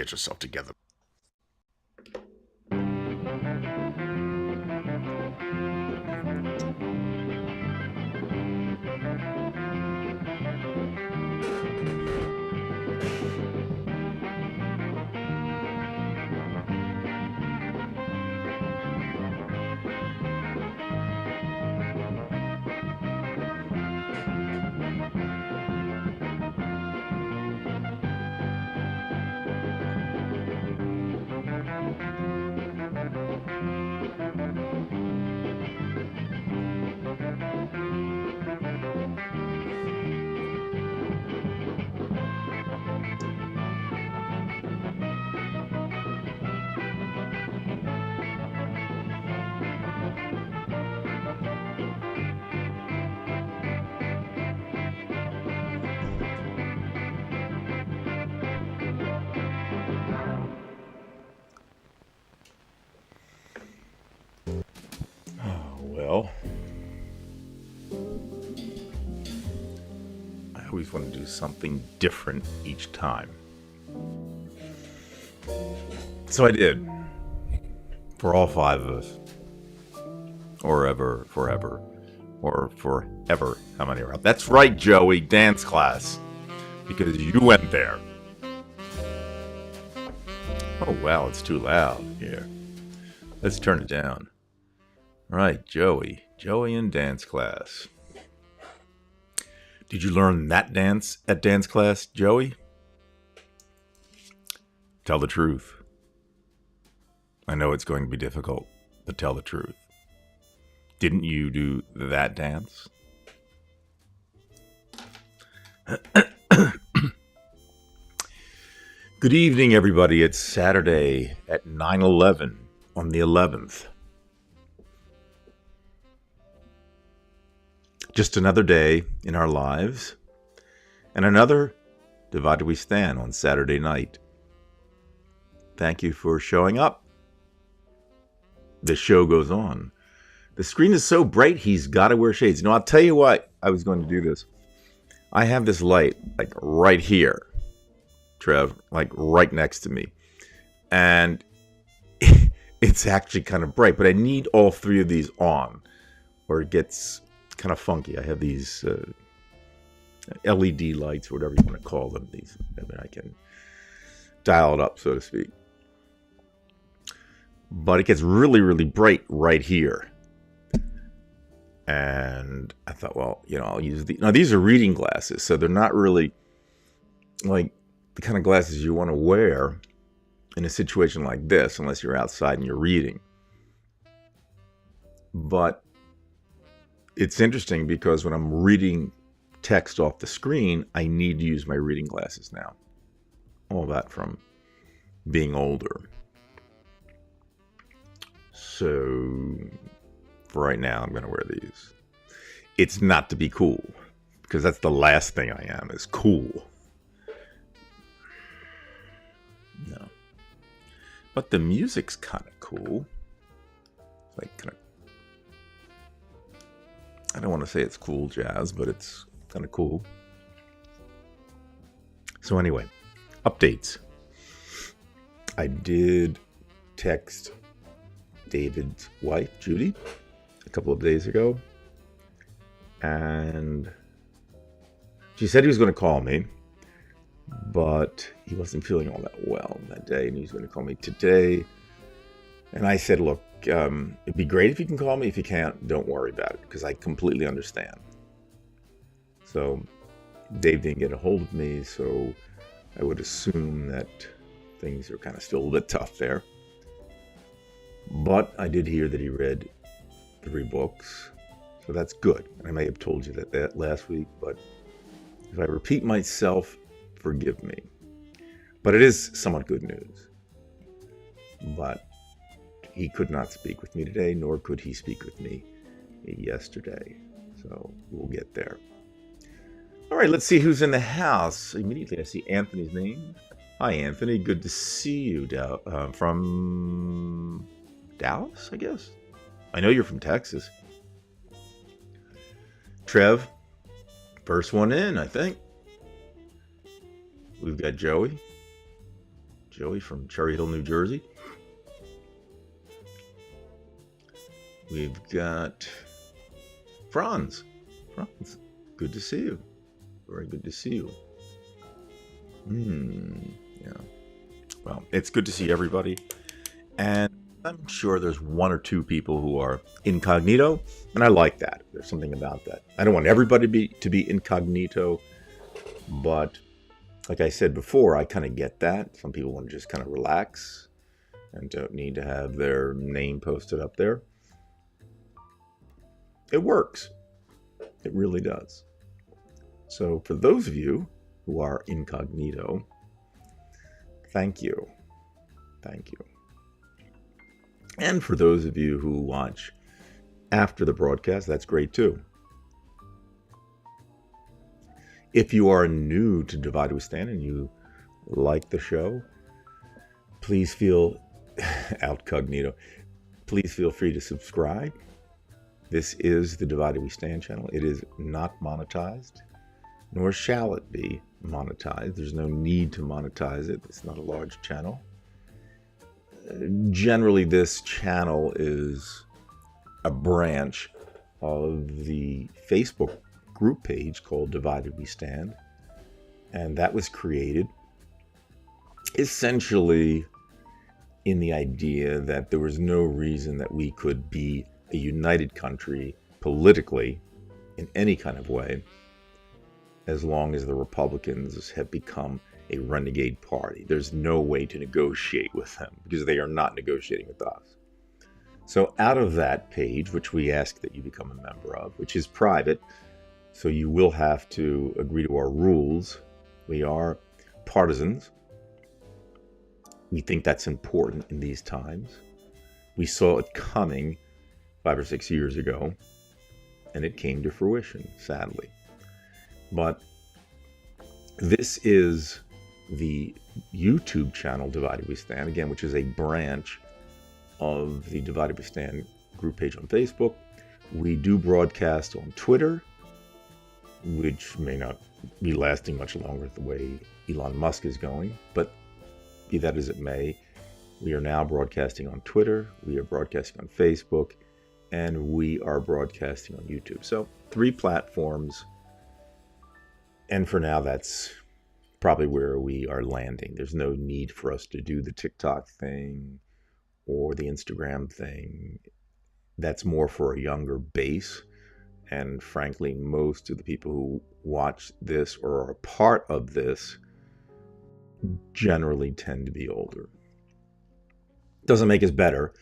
get yourself together. Well, I always want to do something different each time. So I did. For all five of us. Or ever, forever. Or forever. How many are out? That's right, Joey. Dance class. Because you went there. Oh, wow. It's too loud here. Let's turn it down. Right, Joey. Joey in dance class. Did you learn that dance at dance class, Joey? Tell the truth. I know it's going to be difficult, but tell the truth. Didn't you do that dance? Good evening, everybody. It's Saturday at 9/11 on the 11th. Just another day in our lives, and another Divided We Stand on Saturday night. Thank you for showing up. The show goes on. The screen is so bright, he's got to wear shades. I'll tell you why I was going to do this. I have this light, like right here, Trev, like right next to me. And it's actually kind of bright, but I need all three of these on, or it gets kind of funky. I have these LED lights, or whatever you want to call them. I can dial it up, so to speak. But it gets really, really bright right here. And I thought, well, I'll use these. Now, these are reading glasses, so they're not really like the kind of glasses you want to wear in a situation like this, unless you're outside and you're reading. But it's interesting because when I'm reading text off the screen, I need to use my reading glasses now. All that from being older. So for right now, I'm going to wear these. It's not to be cool, because that's the last thing I am, is cool. No. But the music's kind of cool. I don't want to say it's cool jazz, but it's kind of cool. So anyway, updates. I did text David's wife, Judy, a couple of days ago. And she said he was going to call me, but he wasn't feeling all that well that day, and he was going to call me today. And I said, look, it'd be great if you can call me. If you can't, don't worry about it, because I completely understand. So Dave didn't get a hold of me, so I would assume that things are kind of still a little bit tough there. But I did hear that he read 3 books, so that's good. I may have told you that last week, but if I repeat myself, forgive me. But it is somewhat good news. But he could not speak with me today, nor could he speak with me yesterday. So we'll get there. All right, let's see who's in the house. Immediately I see Anthony's name. Hi, Anthony. Good to see you from Dallas, I guess. I know you're from Texas. Trev, first one in, I think. We've got Joey. Joey from Cherry Hill, New Jersey. We've got Franz. Franz, good to see you. Very good to see you. Yeah. Well, it's good to see everybody. And I'm sure there's one or two people who are incognito, and I like that. There's something about that. I don't want everybody to be incognito, but like I said before, I kind of get that. Some people want to just kind of relax and don't need to have their name posted up there. It works. It really does. So for those of you who are incognito, thank you. Thank you. And for those of you who watch after the broadcast, that's great too. If you are new to Divided We Stand and you like the show, please feel outcognito. Please feel free to subscribe. This is the Divided We Stand channel. It is not monetized, nor shall it be monetized. There's no need to monetize it. It's not a large channel. Generally, this channel is a branch of the Facebook group page called Divided We Stand, and that was created essentially in the idea that there was no reason that we could be a united country politically in any kind of way as long as the Republicans have become a renegade party. There's no way to negotiate with them because they are not negotiating with us. So out of that page, which we ask that you become a member of, which is private, so you will have to agree to our rules. We are partisans. We think that's important in these times. We saw it coming 5 or 6 years ago, and it came to fruition, sadly. But this is the YouTube channel Divided We Stand, again, which is a branch of the Divided We Stand group page on Facebook. We do broadcast on Twitter, which may not be lasting much longer the way Elon Musk is going, but be that as it may, we are now broadcasting on Twitter, we are broadcasting on Facebook, and we are broadcasting on YouTube. So 3 platforms, and for now that's probably where we are landing. There's no need for us to do the TikTok thing or the Instagram thing. That's more for a younger base. And frankly, most of the people who watch this or are a part of this generally tend to be older. Doesn't make us better,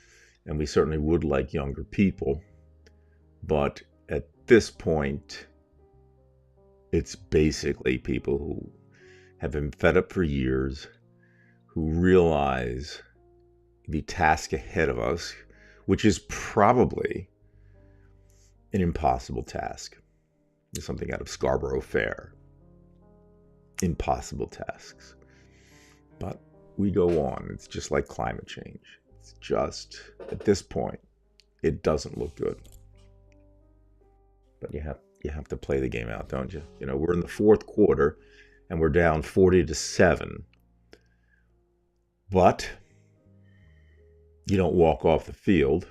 and we certainly would like younger people. But at this point, it's basically people who have been fed up for years, who realize the task ahead of us, which is probably an impossible task. It's something out of Scarborough Fair. Impossible tasks. But we go on. It's just like climate change. It's just, at this point, it doesn't look good. But you have to play the game out, don't you? You know, we're in the 4th quarter, and we're down 40-7. But you don't walk off the field,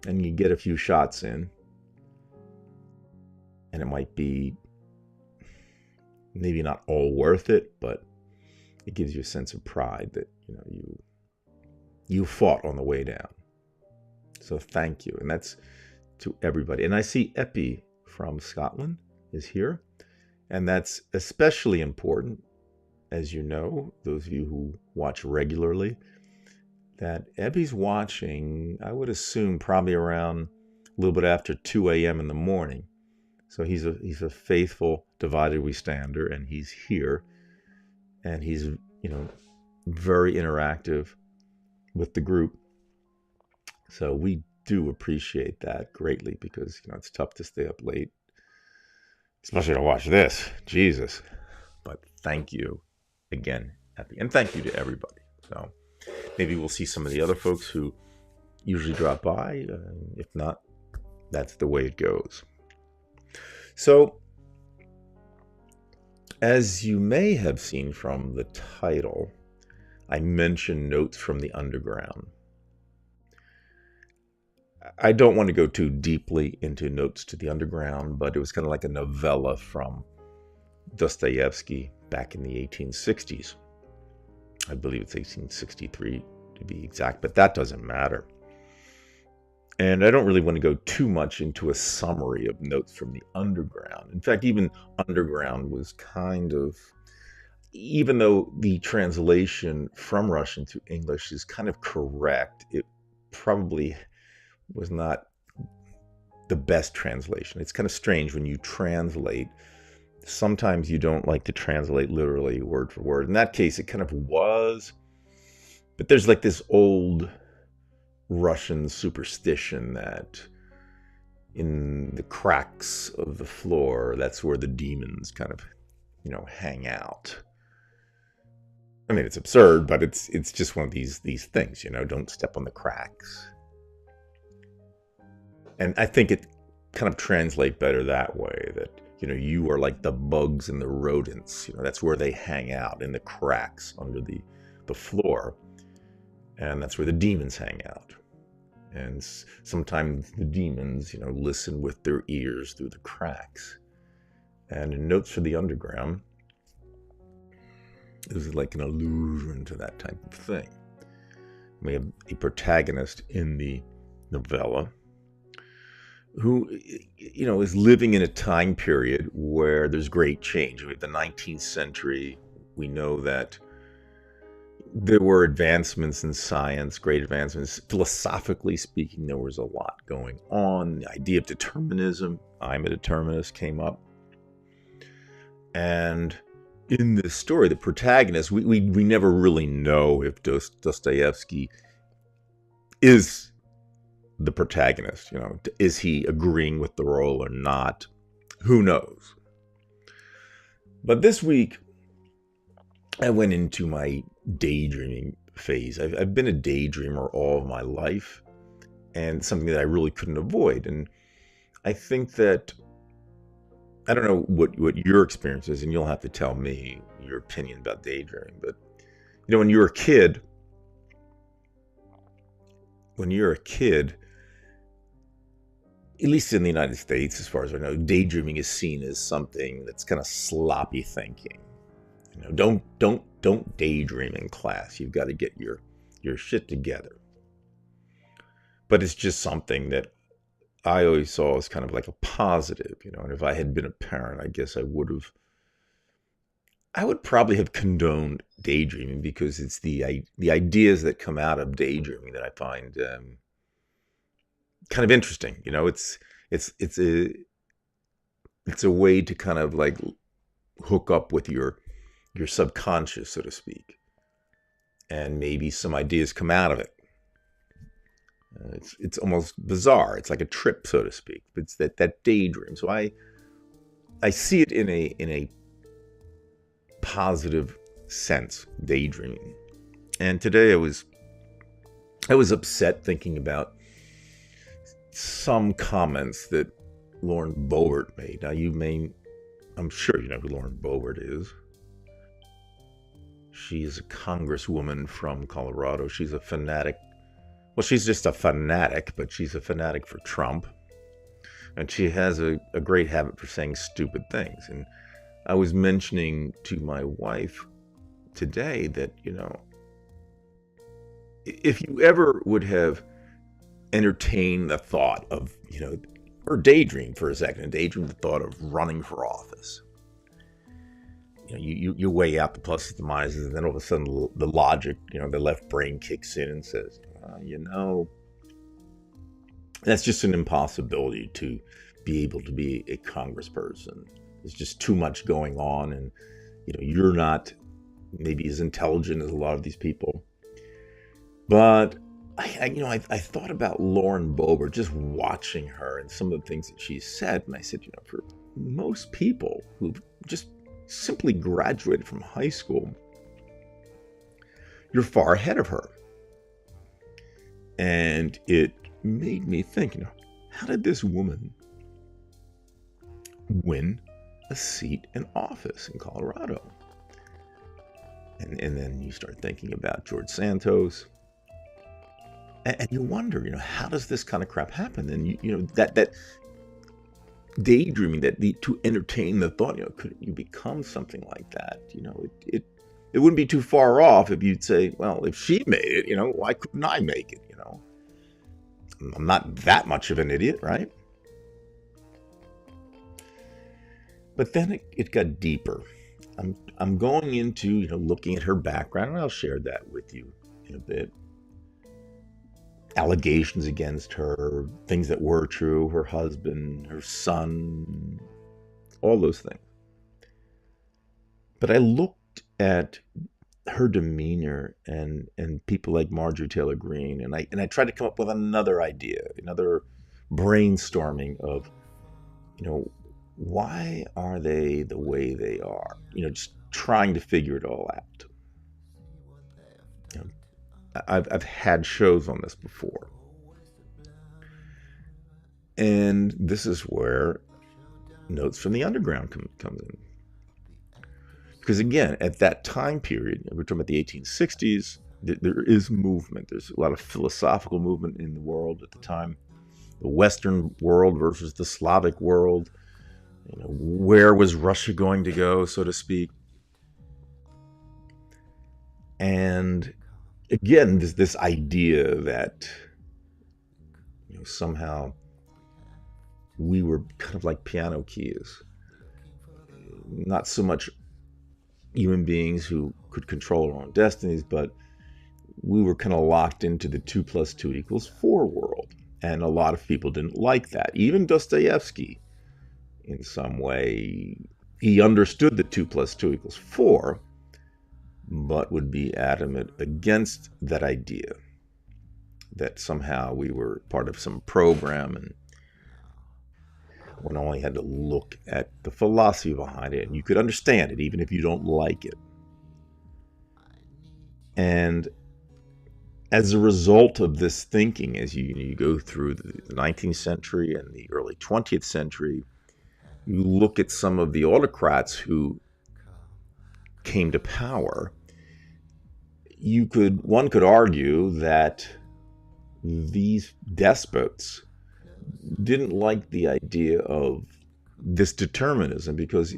and you get a few shots in, and it might be maybe not all worth it, but it gives you a sense of pride that you fought on the way down. So thank you, and that's to everybody. And I see Epi from Scotland is here, and that's especially important, as you know, those of you who watch regularly, that Epi's watching, I would assume, probably around a little bit after 2 a.m. in the morning. So he's a faithful Divided We Stander, and he's here, and he's very interactive with the group. So we do appreciate that greatly, because it's tough to stay up late, especially to watch this. Jesus. But thank you again, Epi, and thank you to everybody. So maybe we'll see some of the other folks who usually drop by. If not, that's the way it goes. So, as you may have seen from the title, I mentioned Notes from the Underground. I don't want to go too deeply into Notes to the Underground, but it was kind of like a novella from Dostoevsky back in the 1860s. I believe it's 1863 to be exact, but that doesn't matter. And I don't really want to go too much into a summary of Notes from the Underground. In fact, even Underground was kind of, even though the translation from Russian to English is kind of correct, it probably was not the best translation. It's kind of strange when you translate. Sometimes you don't like to translate literally word for word. In that case, it kind of was. But there's like this old Russian superstition that in the cracks of the floor, that's where the demons kind of, hang out. I mean, it's absurd, but it's just one of these things, don't step on the cracks. And I think it kind of translates better that way, that, you are like the bugs and the rodents, that's where they hang out, in the cracks under the floor. And that's where the demons hang out. And sometimes the demons, listen with their ears through the cracks. And in Notes for the Underground, it was like an allusion to that type of thing. We have a protagonist in the novella who, is living in a time period where there's great change. We have the 19th century. We know that there were advancements in science, great advancements. Philosophically speaking, there was a lot going on. The idea of determinism, I'm a determinist, came up. And in this story, the protagonist, we never really know if Dostoevsky is the protagonist. Is he agreeing with the role or not? Who knows? But this week, I went into my daydreaming phase. I've been a daydreamer all of my life, and something that I really couldn't avoid. And I think that, I don't know what your experience is, and you'll have to tell me your opinion about daydreaming. But, when you're a kid, at least in the United States, as far as I know, daydreaming is seen as something that's kind of sloppy thinking. Don't daydream in class. You've got to get your shit together. But it's just something that I always saw as kind of like a positive, and if I had been a parent, I guess I would probably have condoned daydreaming, because it's the ideas that come out of daydreaming that I find kind of interesting. It's a way to kind of like hook up with your subconscious, so to speak, and maybe some ideas come out of it. It's almost bizarre. It's like a trip, so to speak. It's that daydream. So I see it in a positive sense, daydreaming. And today I was upset thinking about some comments that Lauren Boebert made. Now I'm sure you know who Lauren Boebert is. She is a congresswoman from Colorado. She's a fanatic. Well, she's just a fanatic, but she's a fanatic for Trump. And she has a great habit for saying stupid things. And I was mentioning to my wife today that, if you ever would have entertained the thought of, or daydream for a second, daydream the thought of running for office. You weigh out the pluses, the minuses, and then all of a sudden the logic, the left brain kicks in and says, that's just an impossibility to be able to be a congressperson. There's just too much going on, and you're not maybe as intelligent as a lot of these people. But I thought about Lauren Boebert, just watching her and some of the things that she said, and I said, for most people who just simply graduated from high school, you're far ahead of her. And it made me think, how did this woman win a seat in office in Colorado? And then you start thinking about George Santos, and you wonder, how does this kind of crap happen? And that daydreaming, to entertain the thought, couldn't you become something like that? It wouldn't be too far off if you'd say, well, if she made it, why couldn't I make it? I'm not that much of an idiot, right? But then it got deeper. I'm going into looking at her background, and I'll share that with you in a bit. Allegations against her, things that were true, her husband, her son, all those things. But I looked at her demeanor and people like Marjorie Taylor Greene, and I tried to come up with another idea, another brainstorming of, why are they the way they are? Just trying to figure it all out. I've had shows on this before. And this is where Notes from the Underground comes in. Because again, at that time period, we're talking about the 1860s, there is movement. There's a lot of philosophical movement in the world at the time. The Western world versus the Slavic world. Where was Russia going to go, so to speak? And again, this idea that somehow we were kind of like piano keys, not so much human beings who could control our own destinies, but we were kind of locked into the 2 + 2 = 4 world. And a lot of people didn't like that. Even Dostoevsky, in some way, he understood that 2 + 2 = 4, but would be adamant against that idea that somehow we were part of some program, and one only had to look at the philosophy behind it, and you could understand it even if you don't like it. And as a result of this thinking, as you go through the 19th century and the early 20th century, you look at some of the autocrats who came to power, one could argue that these despots didn't like the idea of this determinism, because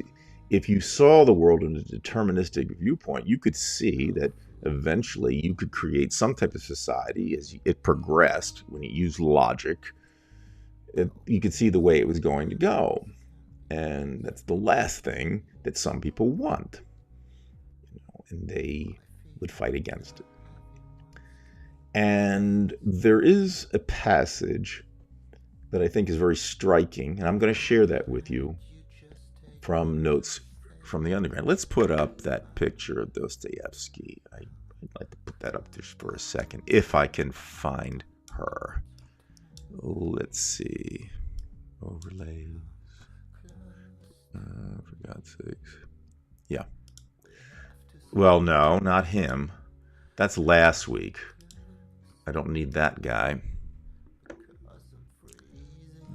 if you saw the world in a deterministic viewpoint, you could see that eventually you could create some type of society as it progressed. When you used logic, you could see the way it was going to go. And that's the last thing that some people want. And they would fight against it. And there is a passage that I think is very striking, and I'm going to share that with you from Notes from the Underground. Let's put up that picture of Dostoevsky. I'd like to put that up just for a second, if I can find her. Let's see. Overlays. For God's sakes. Yeah. Well, no, not him. That's last week. I don't need that guy.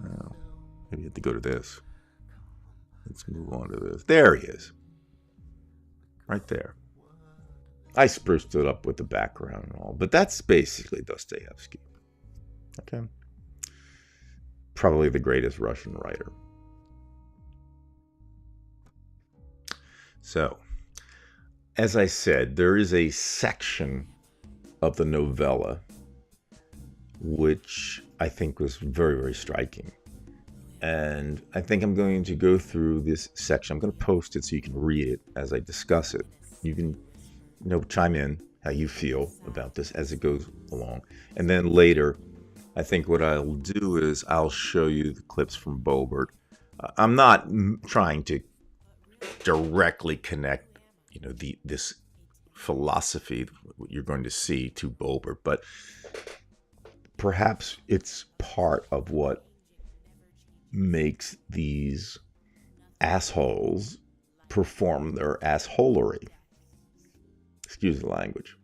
Oh, maybe I have to go to this. Let's move on to this. There he is. Right there. I spruced it up with the background and all, but that's basically Dostoevsky. Okay. Probably the greatest Russian writer. So, as I said, there is a section of the novella which I think was very, very striking. And I think I'm going to go through this section. I'm going to post it so you can read it as I discuss it. You can, chime in how you feel about this as it goes along. And then later, I think what I'll do is I'll show you the clips from Boebert. I'm not trying to directly connect, this philosophy, what you're going to see, to Boebert, but perhaps it's part of what makes these assholes perform their assholery. Excuse the language.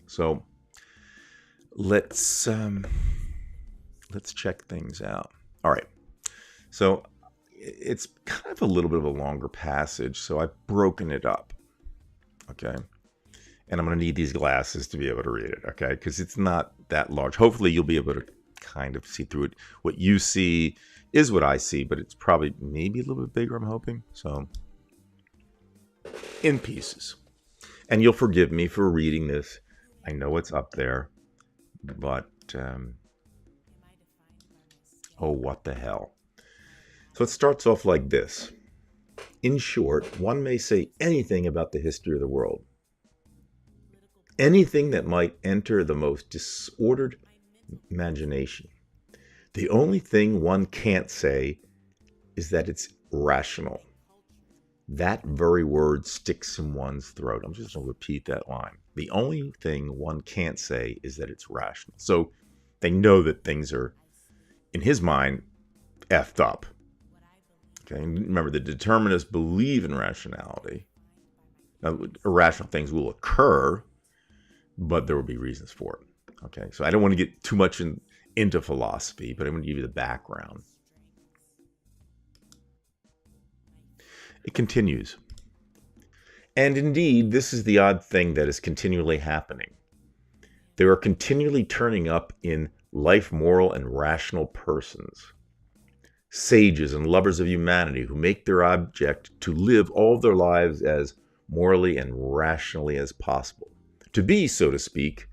So let's check things out. All right. So it's kind of a little bit of a longer passage, so I've broken it up. okay? And I'm going to need these glasses to be able to read it, okay? Because it's not that large. Hopefully you'll be able to kind of see through it. What you see is what I see, but it's probably maybe a little bit bigger, I'm hoping. So, in pieces. And you'll forgive me for reading this. I know it's up there, but oh, what the hell. So it starts off like this. In short, one may say anything about the history of the world. Anything that might enter the most disordered imagination. The only thing one can't say is that it's rational. That very word sticks in one's throat. I'm just going to repeat that line. The only thing one can't say is that it's rational. So they know that things are, in his mind, effed up. Okay, and remember, the determinists believe in rationality. Now, irrational things will occur, but there will be reasons for it. Okay, so I don't want to get too much into philosophy, but I'm going to give you the background. It continues. And indeed, this is the odd thing that is continually happening. There are continually turning up in life moral and rational persons, sages and lovers of humanity who make their object to live all their lives as morally and rationally as possible. To be, so to speak,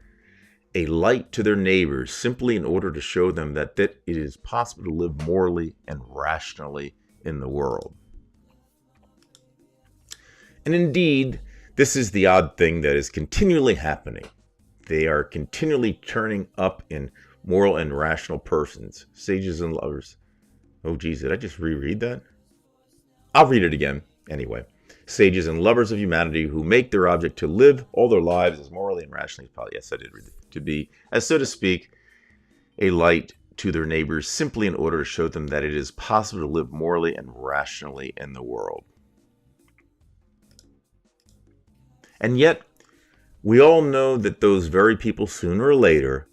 a light to their neighbors simply in order to show them that it is possible to live morally and rationally in the world. And indeed, this is the odd thing that is continually happening. They are continually turning up in moral and rational persons, sages and lovers. Oh, geez, did I just reread that? I'll read it again. Anyway, sages and lovers of humanity who make their object to live all their lives as morally and rationally as possible. Yes, I did read it. To be, as so to speak, a light to their neighbors simply in order to show them that it is possible to live morally and rationally in the world. And yet, we all know that those very people sooner or later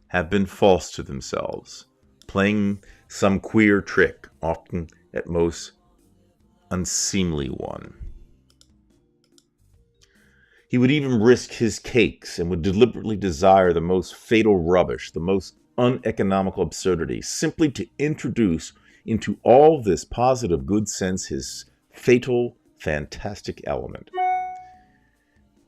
have been false to themselves, playing some queer trick, often at most unseemly one. He would even risk his cakes and would deliberately desire the most fatal rubbish, the most uneconomical absurdity, simply to introduce into all this positive good sense his fatal, fantastic element.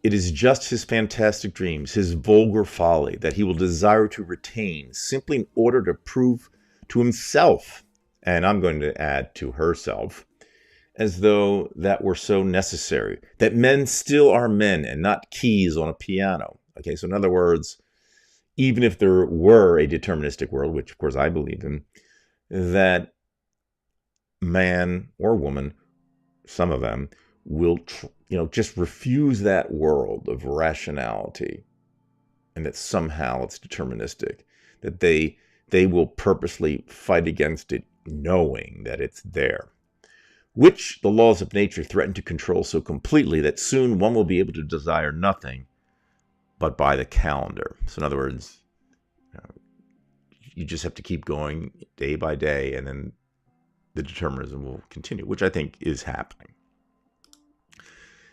It is just his fantastic dreams, his vulgar folly, that he will desire to retain simply in order to prove to himself, and I'm going to add to herself, as though that were so necessary, that men still are men and not keys on a piano. Okay, so in other words, even if there were a deterministic world, which of course I believe in, that man or woman, some of them, will just refuse that world of rationality, and that somehow it's deterministic, that they will purposely fight against it knowing that it's there, which the laws of nature threaten to control so completely that soon one will be able to desire nothing but by the calendar. So in other words, you just have to keep going day by day, and then the determinism will continue, which I think is happening.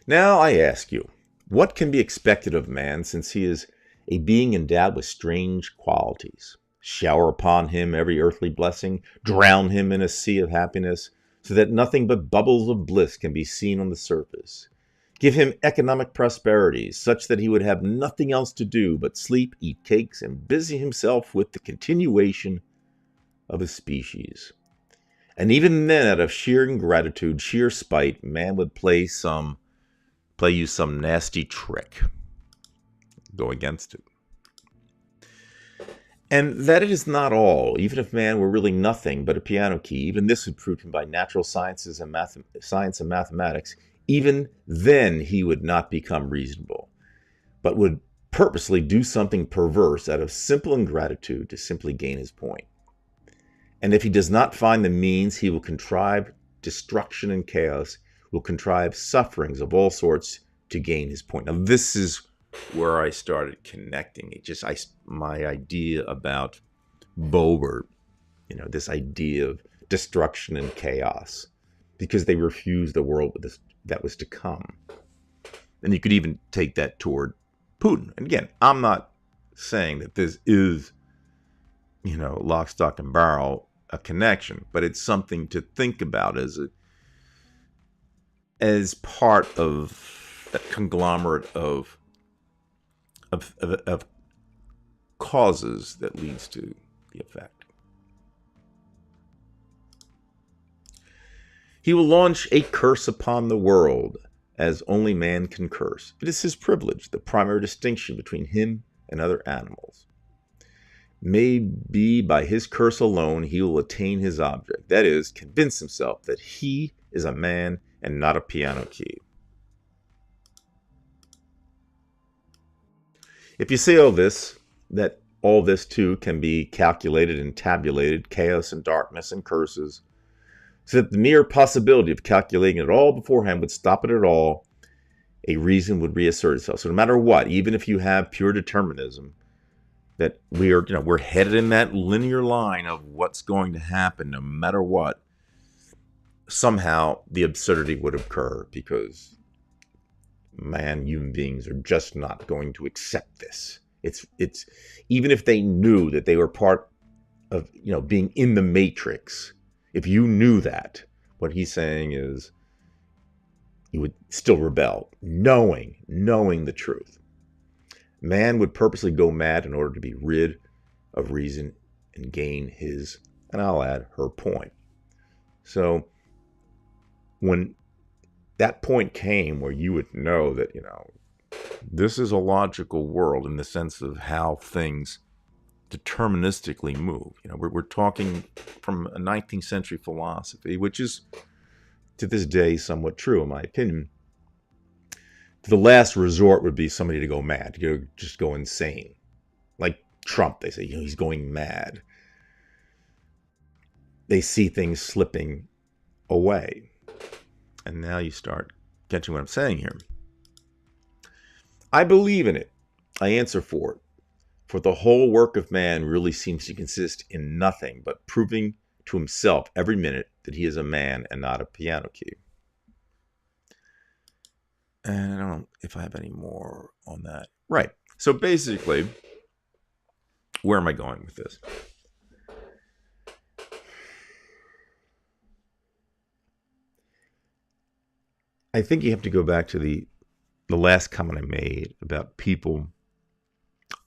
Now I ask you, what can be expected of man since he is a being endowed with strange qualities? Shower upon him every earthly blessing, drown him in a sea of happiness, so that nothing but bubbles of bliss can be seen on the surface. Give him economic prosperity, such that he would have nothing else to do but sleep, eat cakes, and busy himself with the continuation of his species. And even then, out of sheer ingratitude, sheer spite, man would play you some nasty trick. Go against it. And that it is not all. Even if man were really nothing but a piano key, even this would prove him by natural sciences and science and mathematics, even then he would not become reasonable, but would purposely do something perverse out of simple ingratitude to simply gain his point. And if he does not find the means, he will contrive destruction and chaos, will contrive sufferings of all sorts to gain his point. Now, this is where I started connecting it. My idea about Boebert, this idea of destruction and chaos, because they refused the world that was to come. And you could even take that toward Putin. And again, I'm not saying that this is, lock, stock, and barrel a connection, but it's something to think about as part of that conglomerate of causes that leads to the effect. He will launch a curse upon the world, as only man can curse. It is his privilege, the primary distinction between him and other animals. Maybe by his curse alone he will attain his object, that is, convince himself that he is a man and not a piano key. If you say all this, that all this too can be calculated and tabulated, chaos and darkness and curses, so that the mere possibility of calculating it all beforehand would stop it at all, a reason would reassert itself. So no matter what, even if you have pure determinism, that we're headed in that linear line of what's going to happen no matter what, somehow the absurdity would occur, because human beings are just not going to accept this. It's even if they knew that they were part of being in the matrix. If you knew that, what he's saying is you would still rebel, knowing the truth. Man would purposely go mad in order to be rid of reason and gain his, and I'll add, her point. So when that point came where you would know that, this is a logical world in the sense of how things deterministically move. We're talking from a 19th century philosophy, which is to this day somewhat true, in my opinion. The last resort would be somebody to go mad, just go insane. Like Trump, they say, he's going mad. They see things slipping away. And now you start catching what I'm saying here. I believe in it. I answer for it. For the whole work of man really seems to consist in nothing but proving to himself every minute that he is a man and not a piano key. And I don't know if I have any more on that. Right. So basically, where am I going with this? I think you have to go back to the last comment I made about people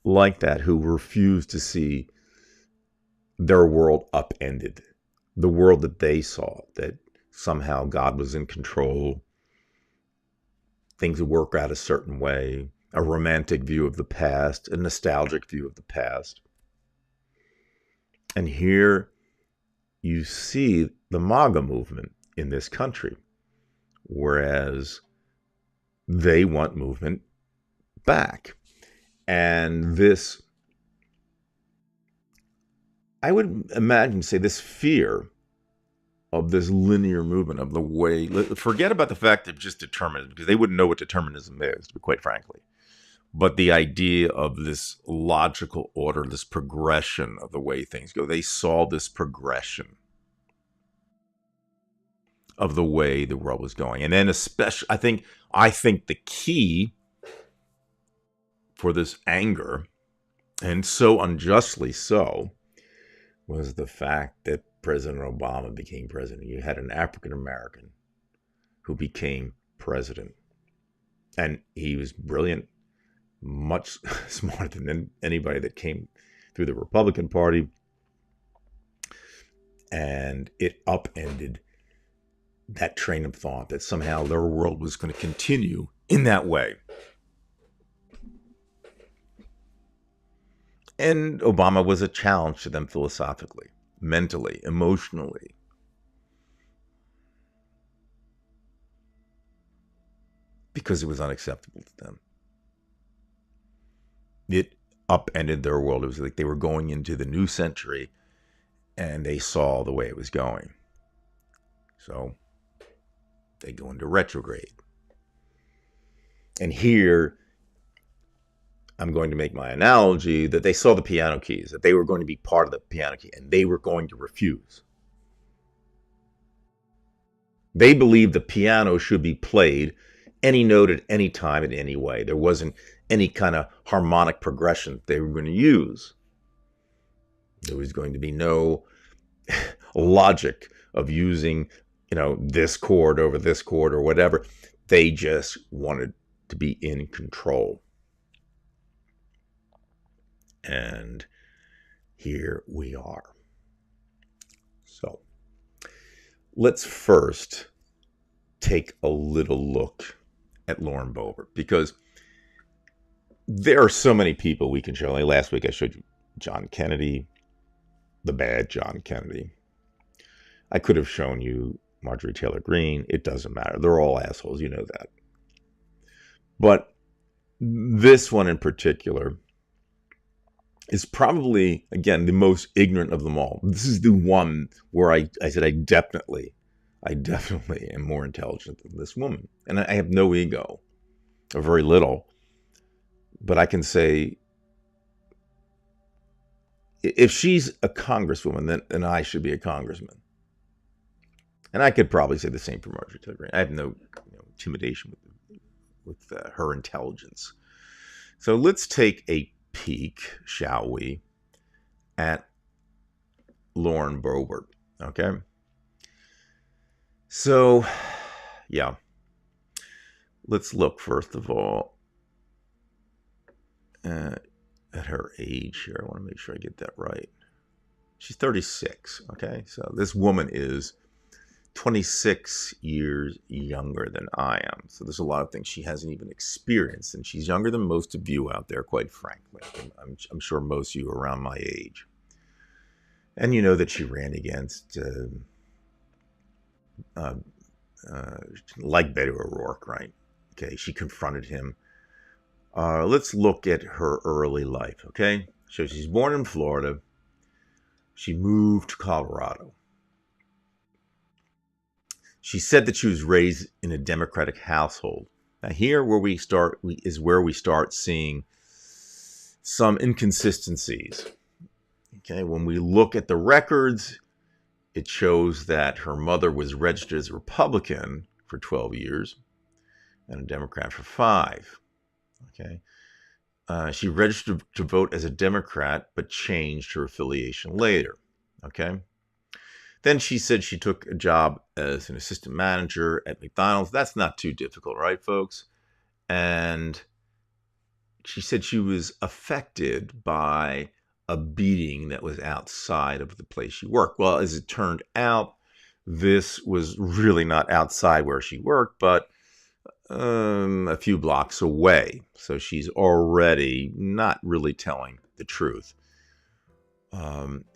like that who refuse to see their world upended. The world that they saw, that somehow God was in control, things would work out a certain way, a romantic view of the past, a nostalgic view of the past. And here you see the MAGA movement in this country, whereas they want movement back. And this, I would imagine, say, this fear of this linear movement of the way, forget about the fact of just determinism, because they wouldn't know what determinism is, quite frankly. But the idea of this logical order, this progression of the way things go, they saw this progression of the way the world was going. And then especially, I think the key for this anger, and so unjustly so, was the fact that President Obama became president. You had an African American who became president. And he was brilliant, much smarter than anybody that came through the Republican Party. And it upended that train of thought that somehow their world was going to continue in that way. And Obama was a challenge to them philosophically, mentally, emotionally. Because it was unacceptable to them. It upended their world. It was like they were going into the new century and they saw the way it was going. So they go into retrograde. And here, I'm going to make my analogy that they saw the piano keys, that they were going to be part of the piano key, and they were going to refuse. They believed the piano should be played any note at any time in any way. There wasn't any kind of harmonic progression they were going to use. There was going to be no logic of using, this chord over this chord or whatever. They just wanted to be in control. And here we are. So let's first take a little look at Lauren Boebert, because there are so many people we can show. Like last week I showed you John Kennedy, the bad John Kennedy. I could have shown you Marjorie Taylor Greene. It doesn't matter. They're all assholes. You know that. But this one in particular is probably, again, the most ignorant of them all. This is the one where I said I definitely am more intelligent than this woman. And I have no ego, or very little. But I can say, if she's a congresswoman, then I should be a congressman. And I could probably say the same for Marjorie Taylor Greene. I have no intimidation with her intelligence. So let's take a peek, shall we, at Lauren Boebert. Okay. So, yeah. Let's look, first of all, at her age here. I want to make sure I get that right. She's 36. Okay. So this woman is 26 years younger than I am. So there's a lot of things she hasn't even experienced. And she's younger than most of you out there, quite frankly. I'm sure most of you are around my age. And you know that she ran against, like Beto O'Rourke, right? Okay, she confronted him. Let's look at her early life, okay? So she's born in Florida. She moved to Colorado. She said that she was raised in a Democratic household. Now here is where we start seeing some inconsistencies. Okay, when we look at the records, it shows that her mother was registered as a Republican for 12 years and a Democrat for 5. Okay, she registered to vote as a Democrat, but changed her affiliation later. Okay. Then she said she took a job as an assistant manager at McDonald's. That's not too difficult, right, folks? And she said she was affected by a beating that was outside of the place she worked. Well, as it turned out, this was really not outside where she worked, but a few blocks away. So she's already not really telling the truth.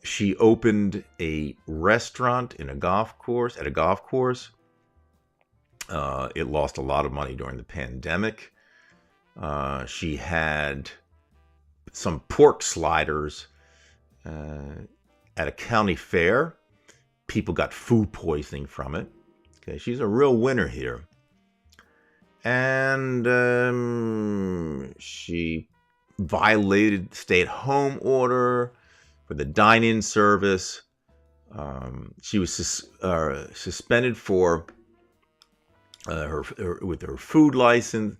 She opened a restaurant at a golf course. It lost a lot of money during the pandemic. She had some pork sliders at a county fair. People got food poisoning from it. Okay, she's a real winner here. And she violated stay-at-home order for the dine-in service. She was suspended for with her food license,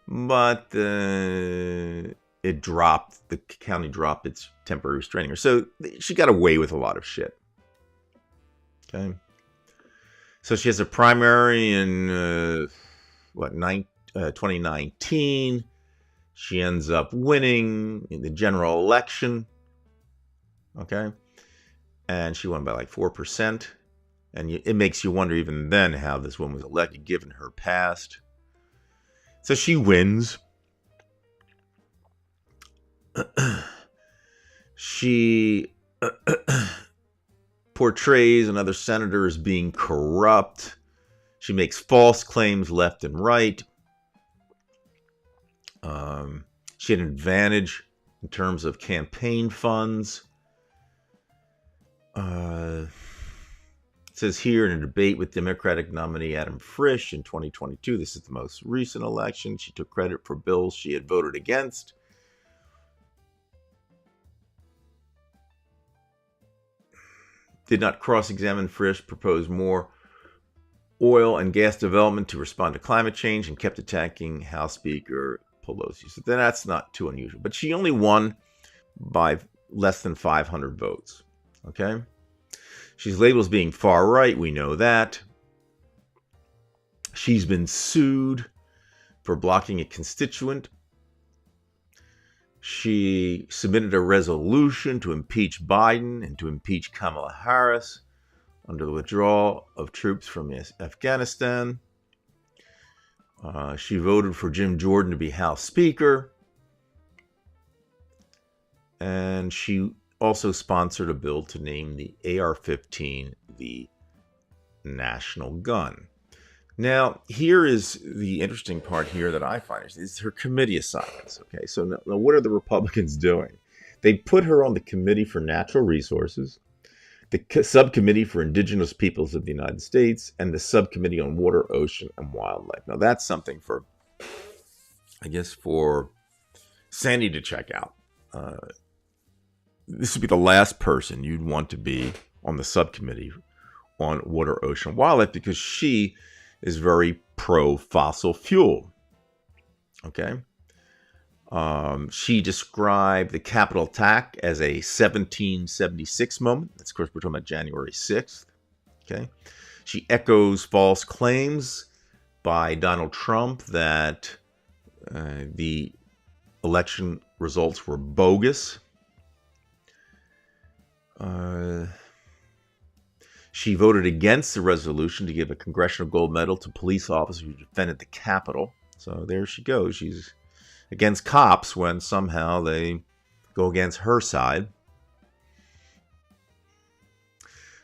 but it dropped. The county dropped its temporary restraining order, so she got away with a lot of shit. Okay, so she has a primary in 2019. She ends up winning in the general election. Okay, and she won by like 4%. And it makes you wonder even then how this woman was elected, given her past. So she wins. She portrays another senator as being corrupt. She makes false claims left and right. She had an advantage in terms of campaign funds. It says here, in a debate with Democratic nominee Adam Frisch in 2022, this is the most recent election, she took credit for bills she had voted against. Did not cross-examine Frisch, proposed more oil and gas development to respond to climate change and kept attacking House Speaker Pelosi. So that's not too unusual. But she only won by less than 500 votes. Okay? She's labeled as being far right. We know that. She's been sued for blocking a constituent. She submitted a resolution to impeach Biden and to impeach Kamala Harris under the withdrawal of troops from Afghanistan. She voted for Jim Jordan to be House Speaker. And she also sponsored a bill to name the AR-15 the national gun. Now, here is the interesting part here that I find is her committee assignments. Okay, so now what are the Republicans doing? They put her on the Committee for Natural Resources, the Subcommittee for Indigenous Peoples of the United States, and the Subcommittee on Water, Ocean, and Wildlife. Now, that's something for, I guess, for Sandy to check out. This would be the last person you'd want to be on the subcommittee on water, ocean, and wildlife because she is very pro-fossil fuel. Okay? She described the Capitol attack as a 1776 moment. That's, of course, we're talking about January 6th. Okay? She echoes false claims by Donald Trump that the election results were bogus. She voted against the resolution to give a congressional gold medal to police officers who defended the Capitol. So there she goes. She's against cops when somehow they go against her side.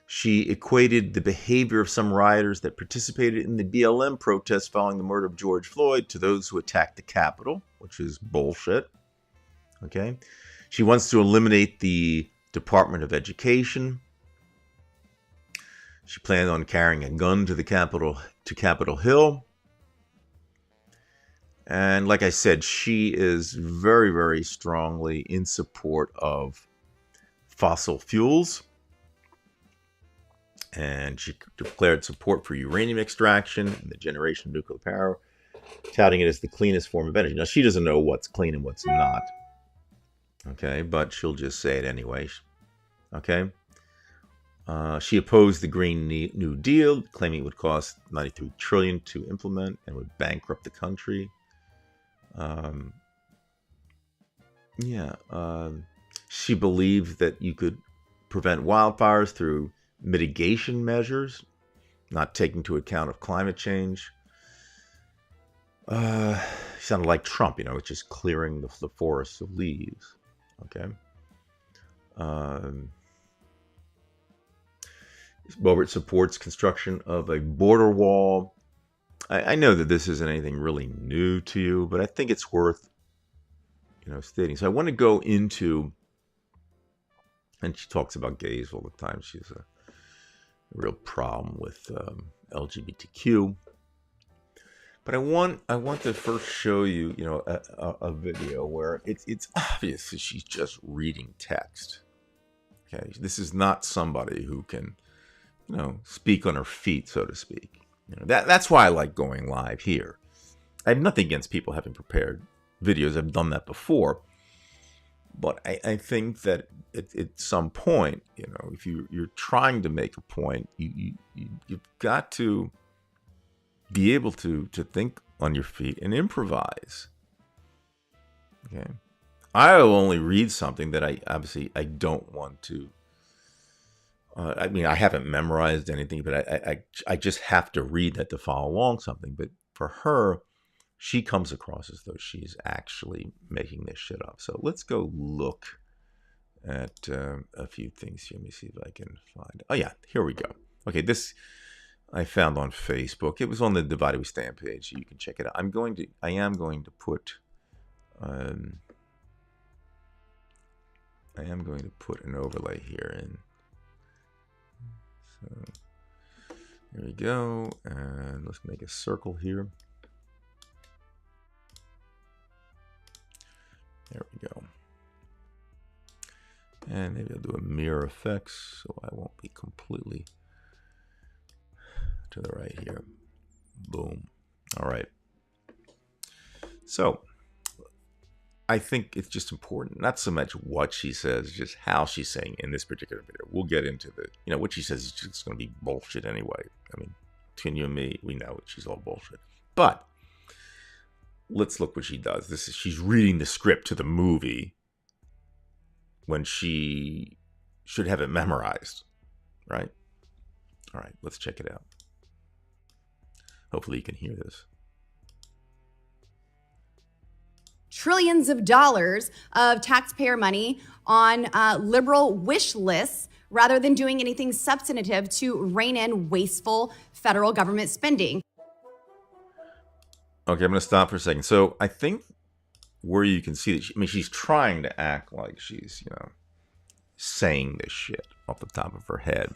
She equated the behavior of some rioters that participated in the BLM protests following the murder of George Floyd to those who attacked the Capitol, which is bullshit. Okay? She wants to eliminate the Department of Education. She planned on carrying a gun to Capitol Hill. And like I said, she is very, very strongly in support of fossil fuels. And she declared support for uranium extraction and the generation of nuclear power, touting it as the cleanest form of energy. Now, she doesn't know what's clean and what's not. Okay, but she'll just say it anyway. Okay. She opposed the Green New Deal, claiming it would cost $93 trillion to implement and would bankrupt the country. She believed that you could prevent wildfires through mitigation measures, not taking into account of climate change. She sounded like Trump, it's just clearing the forests of leaves. Okay. Boebert supports construction of a border wall. I know that this isn't anything really new to you, but I think it's worth, stating. So I want to go into, and she talks about gays all the time. She's a real problem with LGBTQ. But I want to first show you, a video where it's obvious that she's just reading text. Okay, this is not somebody who can, speak on her feet, so to speak. That's why I like going live here. I have nothing against people having prepared videos. I've done that before. But I think that at some point, if you're trying to make a point, you've got to be able to think on your feet and improvise. Okay, I will only read something that I don't want to. I haven't memorized anything, but I just have to read that to follow along something. But for her, she comes across as though she's actually making this shit up. So let's go look at a few things here. Let me see if I can find. Oh yeah, here we go. Okay, this I found on Facebook. It was on the Divided We Stand page. So you can check it out. I am going to put. I am going to put an overlay here in. So here we go, and let's make a circle here. There we go. And maybe I'll do a mirror effects so I won't be completely to the right here. Boom. All right. So I think it's just important, not so much what she says, just how she's saying in this particular video. We'll get into what she says is just going to be bullshit anyway. I mean, between you and me, we know she's all bullshit. But let's look what she does. She's reading the script to the movie when she should have it memorized, right? All right, let's check it out. Hopefully you can hear this. Trillions of dollars of taxpayer money on liberal wish lists rather than doing anything substantive to rein in wasteful federal government spending. Okay, I'm going to stop for a second. So I think where you can see that, she's trying to act like she's, saying this shit off the top of her head.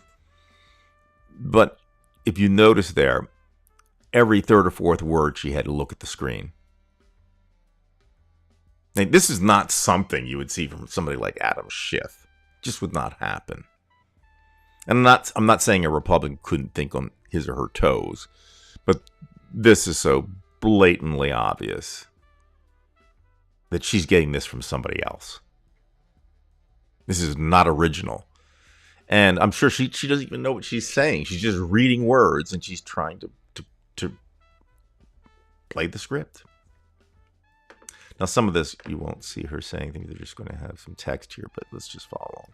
But if you notice there, every third or fourth word, she had to look at the screen. Now, this is not something you would see from somebody like Adam Schiff. It just would not happen. And I'm not saying a Republican couldn't think on his or her toes, but this is so blatantly obvious that she's getting this from somebody else. This is not original. And I'm sure she doesn't even know what she's saying. She's just reading words and she's trying to play the script. Now, some of this you won't see her saying things. They're just going to have some text here, but let's just follow along.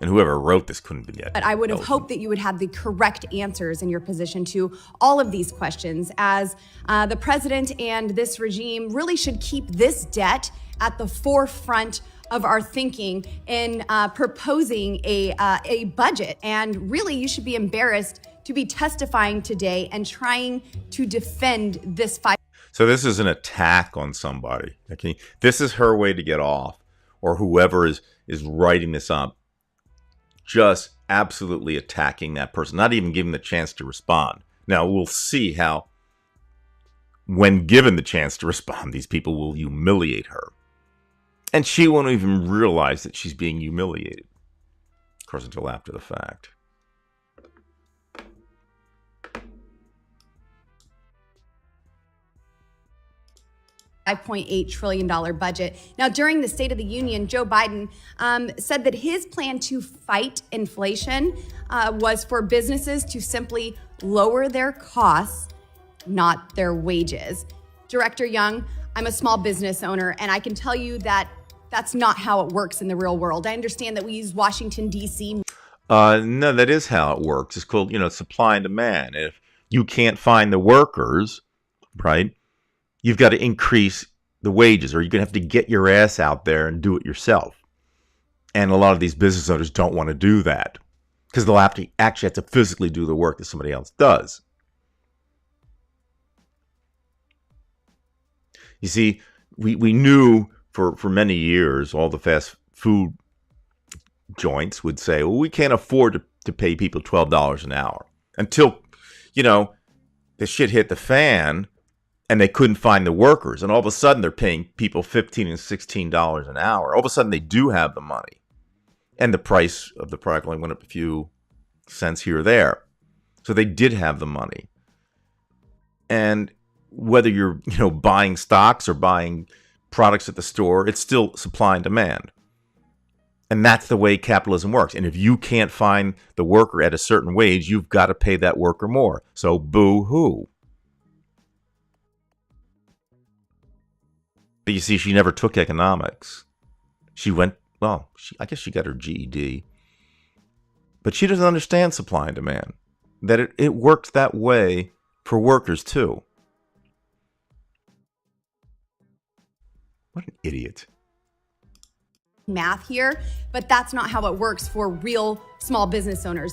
And whoever wrote this couldn't be yet. But I would have hoped that you would have the correct answers in your position to all of these questions, as the president and this regime really should keep this debt at the forefront of our thinking in proposing a budget. And really, you should be embarrassed to be testifying today and trying to defend this fight. So this is an attack on somebody. Okay, this is her way to get off, or whoever is writing this up, just absolutely attacking that person, not even giving the chance to respond. Now, we'll see how, when given the chance to respond, these people will humiliate her. And she won't even realize that she's being humiliated, of course, until after the fact. $5.8 trillion budget. Now, during the State of the Union, Joe Biden said that his plan to fight inflation was for businesses to simply lower their costs, not their wages. Director Young, I'm a small business owner, and I can tell you that that's not how it works in the real world. I understand that we use Washington, D.C. No, that is how it works. It's called, supply and demand. If you can't find the workers, right, you've got to increase the wages, or you're going to have to get your ass out there and do it yourself. And a lot of these business owners don't want to do that because they'll actually have to physically do the work that somebody else does. You see, we knew for many years, all the fast food joints would say, well, we can't afford to pay people $12 an hour, until, the shit hit the fan and they couldn't find the workers. And all of a sudden they're paying people $15 and $16 an hour. All of a sudden they do have the money. And the price of the product only went up a few cents here or there. So they did have the money. And whether you're, buying stocks or buying products at the store, it's still supply and demand. And that's the way capitalism works. And if you can't find the worker at a certain wage, you've got to pay that worker more. So boo-hoo. But you see, she never took economics. She went, I guess she got her GED. But she doesn't understand supply and demand. That it works that way for workers too. What an idiot. Math here, but that's not how it works for real small business owners.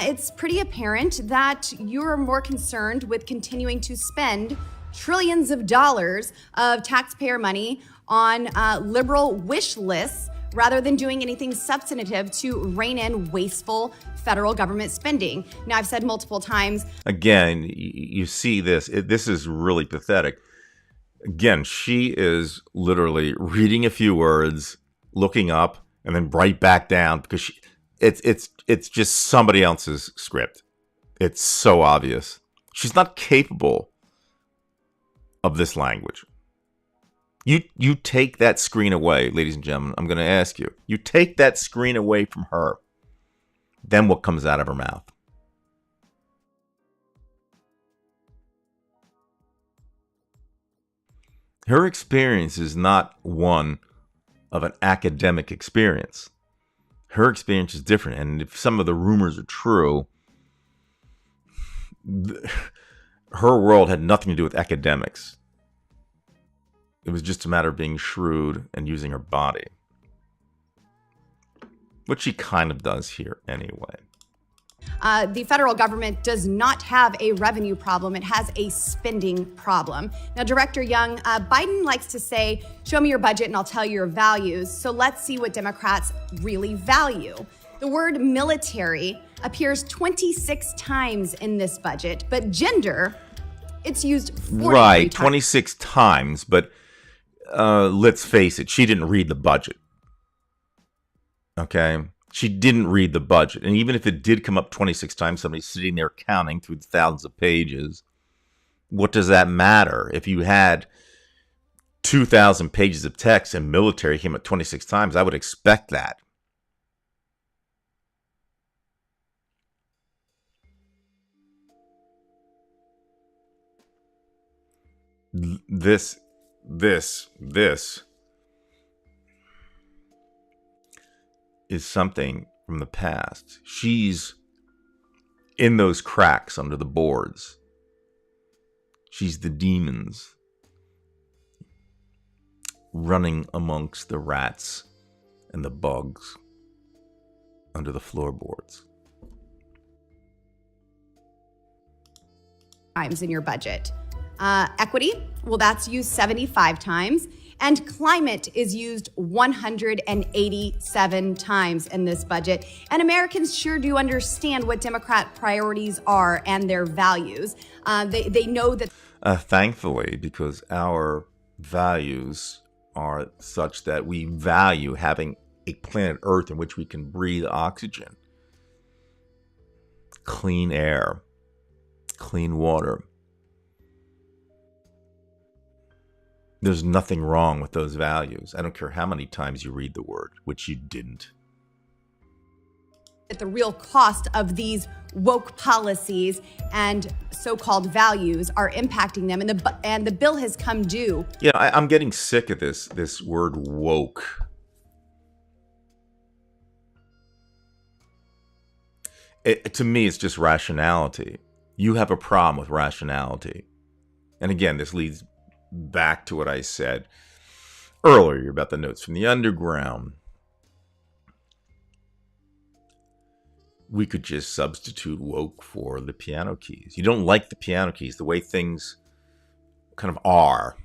It's pretty apparent that you're more concerned with continuing to spend trillions of dollars of taxpayer money on liberal wish lists rather than doing anything substantive to rein in wasteful federal government spending. Now, I've said multiple times. Again, you see this. This is really pathetic. Again, she is literally reading a few words, looking up, and then right back down because it's just somebody else's script. It's so obvious. She's not capable of this language. You take that screen away, ladies and gentlemen. I'm going to ask you. You take that screen away from her. Then what comes out of her mouth? Her experience is not one of an academic experience. Her experience is different. And if some of the rumors are true, her world had nothing to do with academics. It was just a matter of being shrewd and using her body. Which she kind of does here anyway. The federal government does not have a revenue problem. It has a spending problem. Now, Director Young, Biden likes to say, show me your budget and I'll tell you your values. So let's see what Democrats really value. The word military appears 26 times in this budget, but gender, it's used 43 right, times. 26 times, but let's face it, she didn't read the budget. Okay? She didn't read the budget. And even if it did come up 26 times, somebody's sitting there counting through thousands of pages, what does that matter? If you had 2,000 pages of text and military came up 26 times, I would expect that. This is something from the past. She's in those cracks under the boards. She's the demons running amongst the rats and the bugs under the floorboards. Times in your budget. Equity, well, that's used 75 times. And climate is used 187 times in this budget. And Americans sure do understand what Democrat priorities are and their values. They know that. Thankfully, because our values are such that we value having a planet Earth in which we can breathe oxygen, clean air, clean water. There's nothing wrong with those values. I don't care how many times you read the word, which you didn't. The real cost of these woke policies and so-called values are impacting them, and the bill has come due. Yeah, I'm getting sick of this word woke. To me, it's just rationality. You have a problem with rationality. And again, this leads back to what I said earlier about the notes from the underground. We could just substitute woke for the piano keys. You don't like the piano keys, the way things kind of are.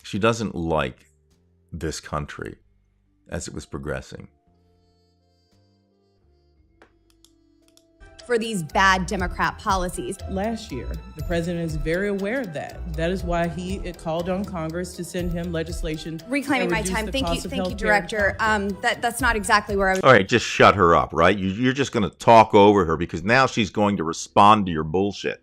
She doesn't like this country as it was progressing. For these bad Democrat policies. Last year, the president is very aware of that. That is why he called on Congress to send him legislation. Reclaiming my time. Thank you, Director. That's not exactly where I was. All right, just shut her up, right? You're just going to talk over her because now she's going to respond to your bullshit.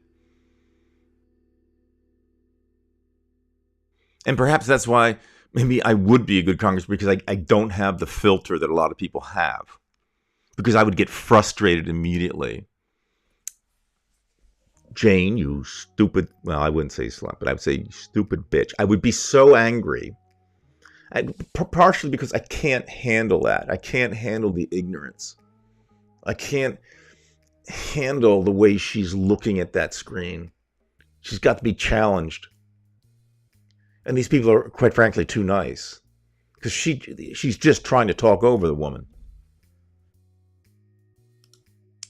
And perhaps that's why maybe I would be a good congressman, because I don't have the filter that a lot of people have. Because I would get frustrated immediately. Jane, you stupid, well, I wouldn't say slut, but I would say stupid bitch. I would be so angry. Partially because I can't handle that. I can't handle the ignorance. I can't handle the way she's looking at that screen. She's got to be challenged. And these people are, quite frankly, too nice. Because she's just trying to talk over the woman.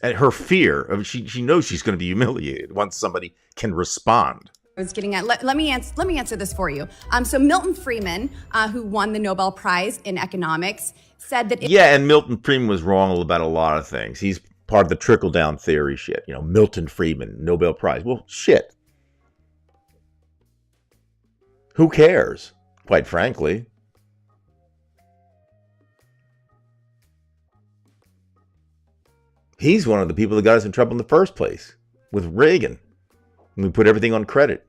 At her fear of she knows she's going to be humiliated once somebody can respond. I was getting at. Let me answer this for you. So Milton Friedman, who won the Nobel Prize in economics, said that yeah, and Milton Friedman was wrong about a lot of things. He's part of the trickle down theory shit. You know, Milton Friedman, Nobel Prize. Well, shit. Who cares? Quite frankly. He's one of the people that got us in trouble in the first place with Reagan. And we put everything on credit.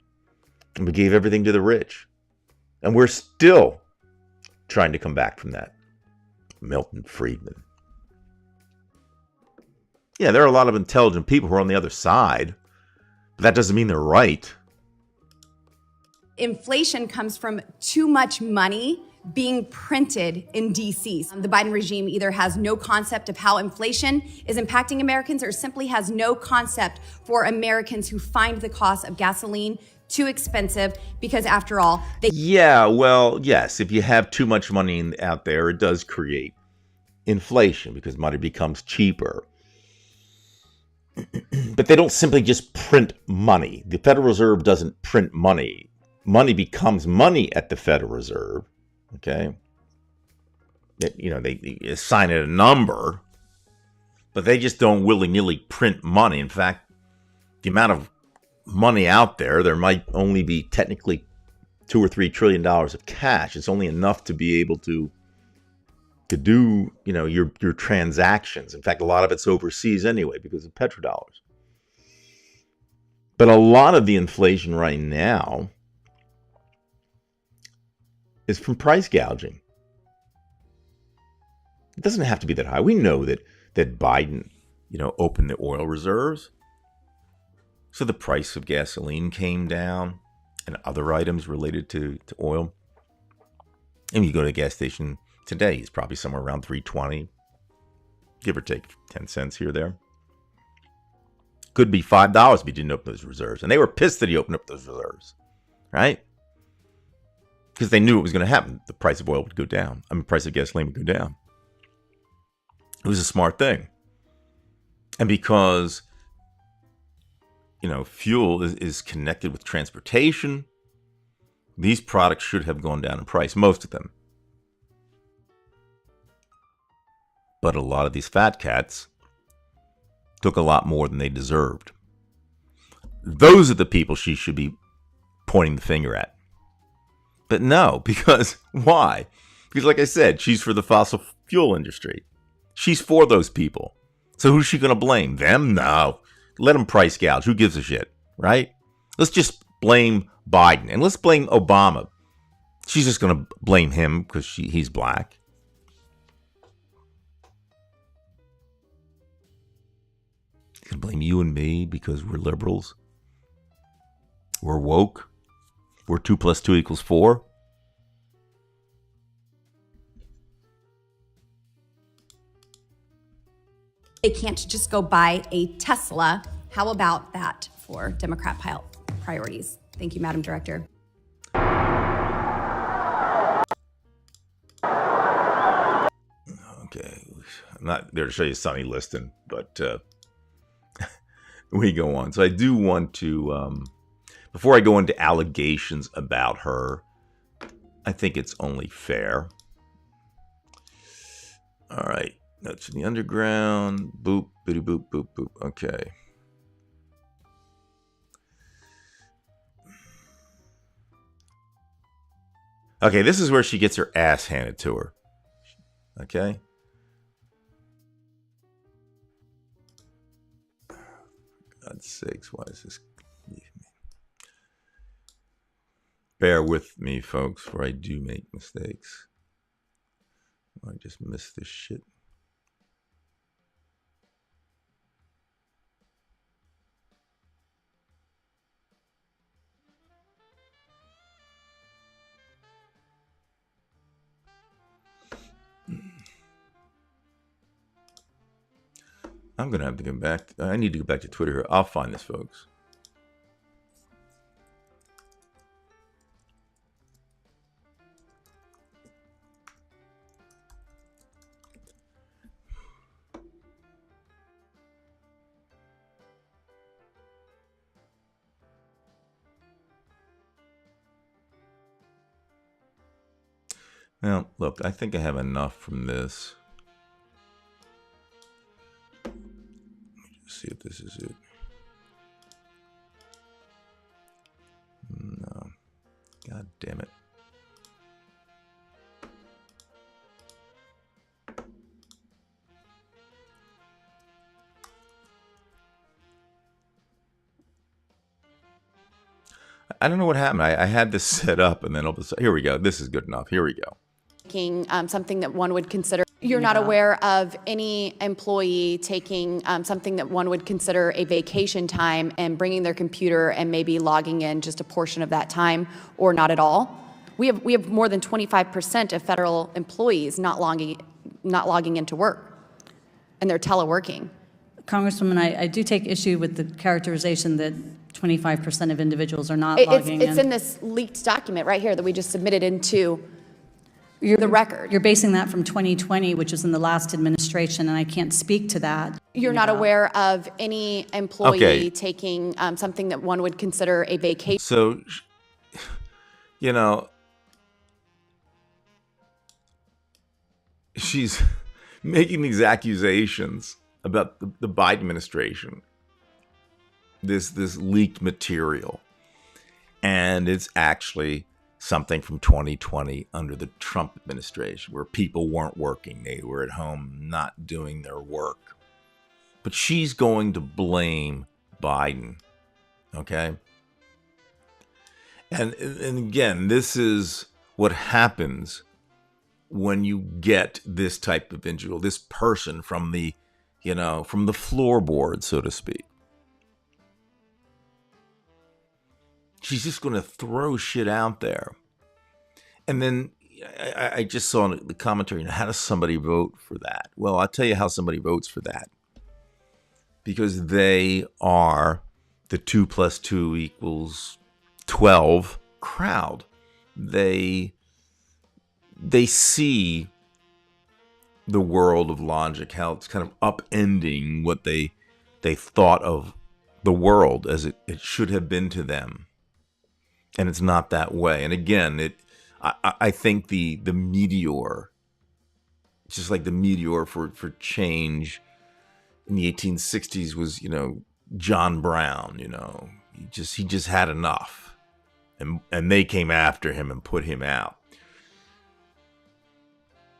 And we gave everything to the rich. And we're still trying to come back from that. Milton Friedman. Yeah, there are a lot of intelligent people who are on the other side. But that doesn't mean they're right. Inflation comes from too much money being printed in DC. The Biden regime either has no concept of how inflation is impacting Americans or simply has no concept for Americans who find the cost of gasoline too expensive because, after all, they... Yeah, well, yes, if you have too much money out there, it does create inflation because money becomes cheaper. But they don't simply just print money. The Federal Reserve doesn't print money. Money becomes money at the Federal Reserve. Okay, they assign it a number, but they just don't willy-nilly print money. In fact, the amount of money out there might only be technically $2 or $3 trillion of cash. It's only enough to be able to do your transactions. In fact, a lot of it's overseas anyway because of petrodollars. But a lot of the inflation right now is from price gouging. It doesn't have to be that high. We know that Biden, opened the oil reserves. So the price of gasoline came down and other items related to oil. And you go to a gas station today, it's probably somewhere around $3.20, give or take 10 cents here or there. Could be $5 if he didn't open those reserves. And they were pissed that he opened up those reserves, right? Because they knew it was going to happen. The price of oil would go down. The price of gasoline would go down. It was a smart thing. And because, fuel is connected with transportation, these products should have gone down in price, most of them. But a lot of these fat cats took a lot more than they deserved. Those are the people she should be pointing the finger at. But no, because why? Because like I said, she's for the fossil fuel industry. She's for those people. So who's she going to blame? Them? No. Let them price gouge. Who gives a shit, right? Let's just blame Biden. And let's blame Obama. She's just going to blame him because he's black. She's going to blame you and me because we're liberals. We're woke. We're 2 + 2 = 4. They can't just go buy a Tesla. How about that for Democrat priorities? Thank you, Madam Director. Okay. I'm not there to show you Sonny Liston, but we go on. So I do want to... before I go into allegations about her, I think it's only fair. All right. That's in the underground. Boop, bitty boop, boop, boop. Okay. Okay, this is where she gets her ass handed to her. Okay. For God's sakes, why is this... Bear with me, folks, for I do make mistakes. I just missed this shit. I'm going to have to go back. I need to go back to Twitter here. I'll find this, folks. Well, look, I think I have enough from this. Let's see if this is it. No. God damn it. I don't know what happened. I had this set up, and then all of a sudden, here we go. This is good enough. Here we go. Something that one would consider. You're not aware of any employee taking something that one would consider a vacation time and bringing their computer and maybe logging in just a portion of that time, or not at all? We have more than 25% of federal employees not logging into work, and they're teleworking. Congresswoman, I do take issue with the characterization that 25% of individuals are not logging in. It's in this leaked document right here that we just submitted into the record. You're basing that from 2020, which was in the last administration, and I can't speak to that. You're not aware of any employee taking something that one would consider a vacation. So, you know, she's making these accusations about the Biden administration, this leaked material, and it's actually something from 2020 under the Trump administration where people weren't working. They were at home not doing their work. But she's going to blame Biden, okay? And again, this is what happens when you get this type of individual, this person from the, from the floorboard, so to speak. She's just going to throw shit out there. And then I just saw in the commentary, how does somebody vote for that? Well, I'll tell you how somebody votes for that. Because they are the 2 + 2 = 12 crowd. They see the world of logic, how it's kind of upending what they thought of the world as it should have been to them. And it's not that way. And again, I think the meteor, just like the meteor for change in the 1860s was, John Brown, he just had enough. And they came after him and put him out.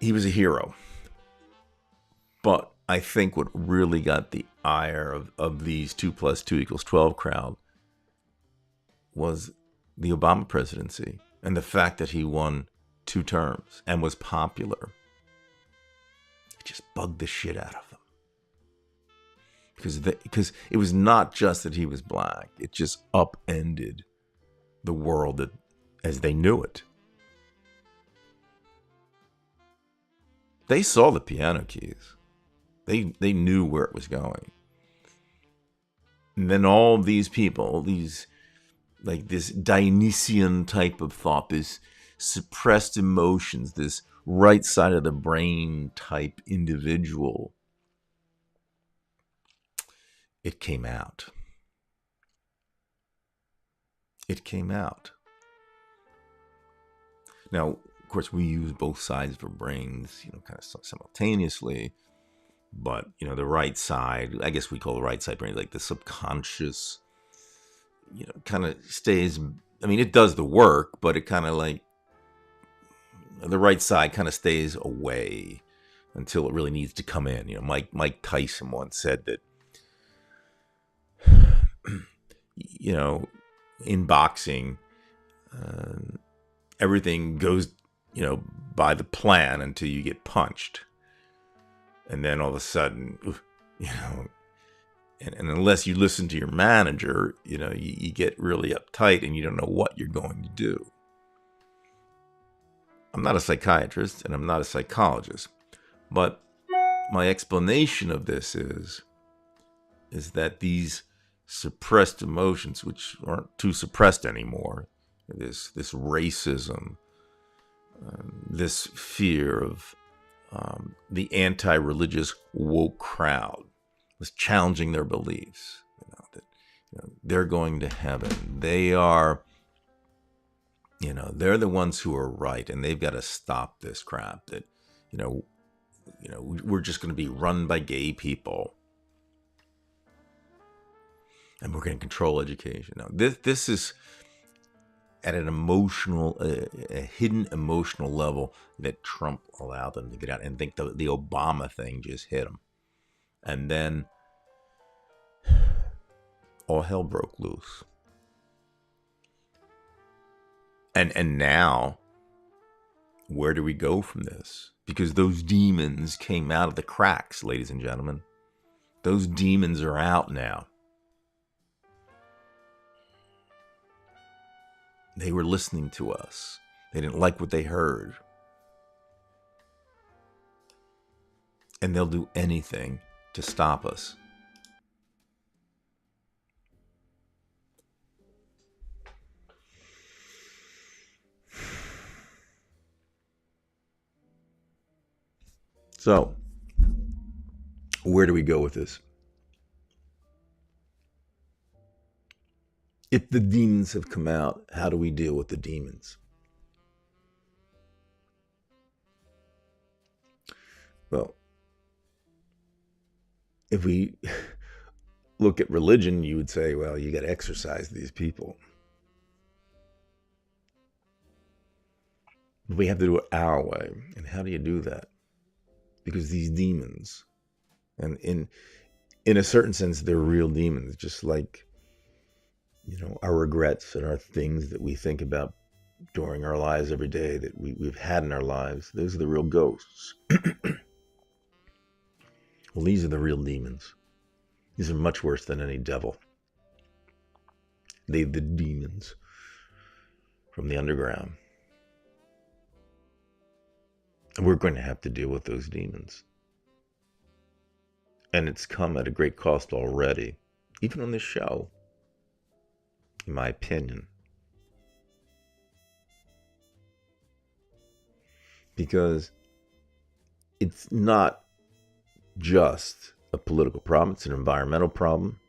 He was a hero. But I think what really got the ire of these 2 + 2 = 12 crowd was the Obama presidency and the fact that he won 2 terms and was popular. It just bugged the shit out of them. Because it was not just that he was black. It just upended the world as they knew it. They saw the piano keys. They knew where it was going. And then all these people, like this Dionysian type of thought, this suppressed emotions, this right side of the brain type individual, it came out. It came out. Now, of course, we use both sides of our brains, kind of simultaneously. But, the right side, I guess we call the right side brain like the subconscious, kind of stays, it does the work, but it kind of like, the right side kind of stays away until it really needs to come in. Mike Tyson once said that, in boxing, everything goes, by the plan until you get punched. And then all of a sudden, and unless you listen to your manager, you get really uptight and you don't know what you're going to do. I'm not a psychiatrist and I'm not a psychologist, but my explanation of this is that these suppressed emotions, which aren't too suppressed anymore, this racism, this fear of the anti-religious woke crowd was challenging their beliefs, that they're going to heaven. They are they're the ones who are right, and they've got to stop this crap that, we're just going to be run by gay people, and we're going to control education. Now, this is at an emotional, a hidden emotional level that Trump allowed them to get out, and think the Obama thing just hit them, and then all hell broke loose. And now, where do we go from this? Because those demons came out of the cracks, ladies and gentlemen. Those demons are out now. They were listening to us. They didn't like what they heard. And they'll do anything to stop us. So, where do we go with this? If the demons have come out, how do we deal with the demons? Well, if we look at religion, you would say, well, you got to exorcise these people. But we have to do it our way. And how do you do that? Because these demons, and in a certain sense, they're real demons, just like, our regrets and our things that we think about during our lives every day that we've had in our lives. Those are the real ghosts. Well, these are the real demons. These are much worse than any devil. They're the demons from the underground. And we're going to have to deal with those demons. And it's come at a great cost already, even on this show, in my opinion. Because it's not just a political problem, it's an environmental problem.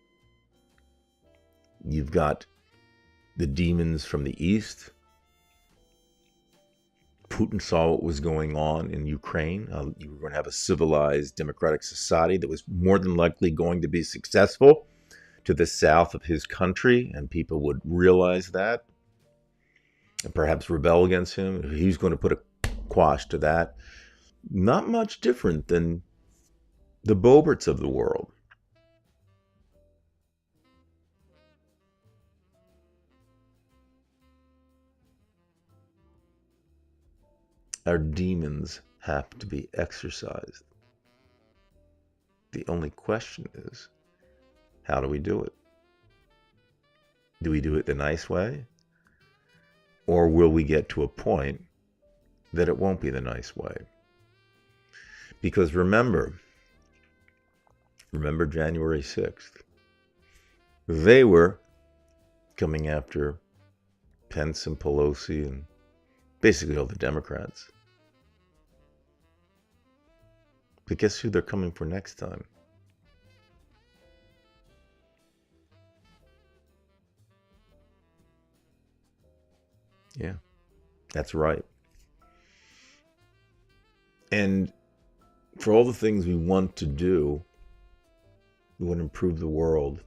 You've got the demons from the East. Putin saw what was going on in Ukraine. You were going to have a civilized democratic society that was more than likely going to be successful to the south of his country, and people would realize that and perhaps rebel against him. He was going to put a quash to that. Not much different than the Boberts of the world. Our demons have to be exorcised. The only question is, how do we do it? Do we do it the nice way? Or will we get to a point that it won't be the nice way? Because remember January 6th. They were coming after Pence and Pelosi and basically all the Democrats. But guess who they're coming for next time? Yeah, that's right. And for all the things we want to do, we want to improve the world.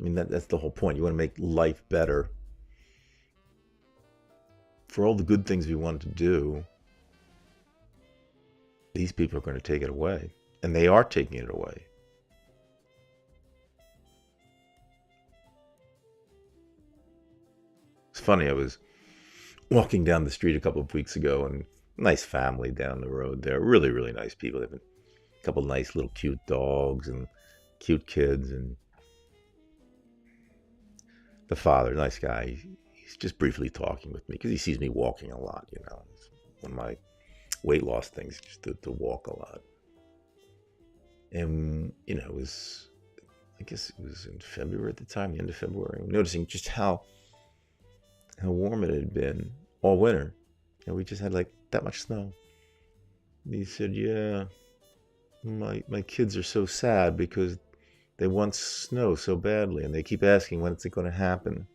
I mean, that's the whole point. You want to make life better. For all the good things we want to do, these people are going to take it away. And they are taking it away. It's funny, I was walking down the street a couple of weeks ago, and nice family down the road there. Really, really nice people. They have a couple of nice little cute dogs and cute kids. And the father, nice guy, he's just briefly talking with me because he sees me walking a lot, It's one of my weight loss things, just to walk a lot. And, it was, I guess it was in February at the time, the end of February. I'm noticing just how warm it had been all winter. We just had like that much snow. And he said, yeah, my kids are so sad because they want snow so badly, and they keep asking when it's going to happen.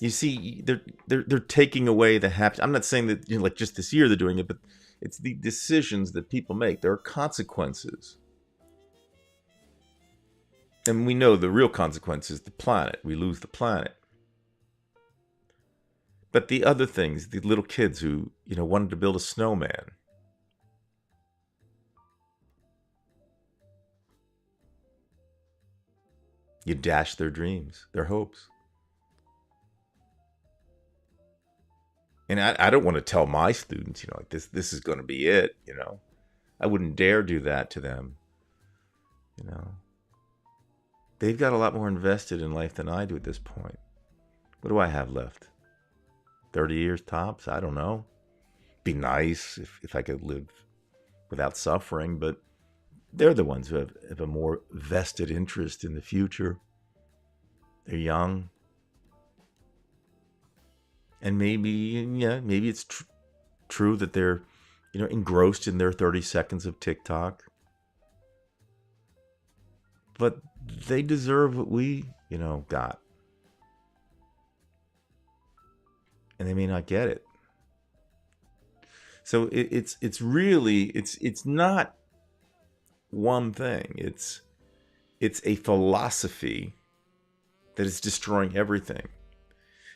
You see, they're taking away the happiness. I'm not saying that, like just this year they're doing it, but it's the decisions that people make. There are consequences. And we know the real consequence is the planet. We lose the planet. But the other things, the little kids who, wanted to build a snowman. You dash their dreams, their hopes. And I don't want to tell my students, like this is going to be it, I wouldn't dare do that to them. They've got a lot more invested in life than I do at this point. What do I have left? 30 years tops? I don't know. Be nice if I could live without suffering, but they're the ones who have a more vested interest in the future. They're young. And maybe it's true that they're, engrossed in their 30 seconds of TikTok. But they deserve what we, got. And they may not get it. So it's really, it's not one thing. It's a philosophy that is destroying everything.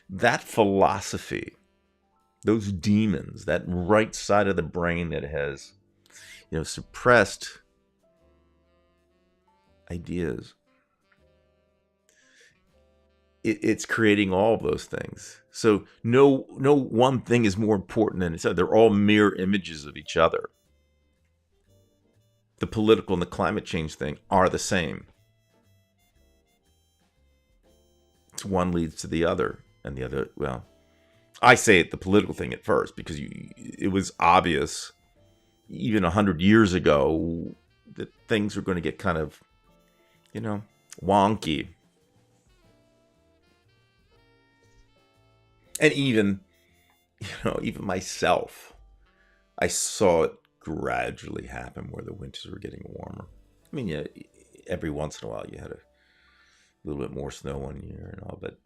That philosophy, those demons, that right side of the brain that has, suppressed ideas, it's creating all of those things. So no one thing is more important than its other. They're all mirror images of each other. The political and the climate change thing are the same. It's one leads to the other, and the other, well, I say it the political thing at first because it was obvious even 100 years ago that things were going to get kind of, wonky. And even myself, I saw it gradually happen where the winters were getting warmer. I mean, yeah, every once in a while you had a little bit more snow one year and all, but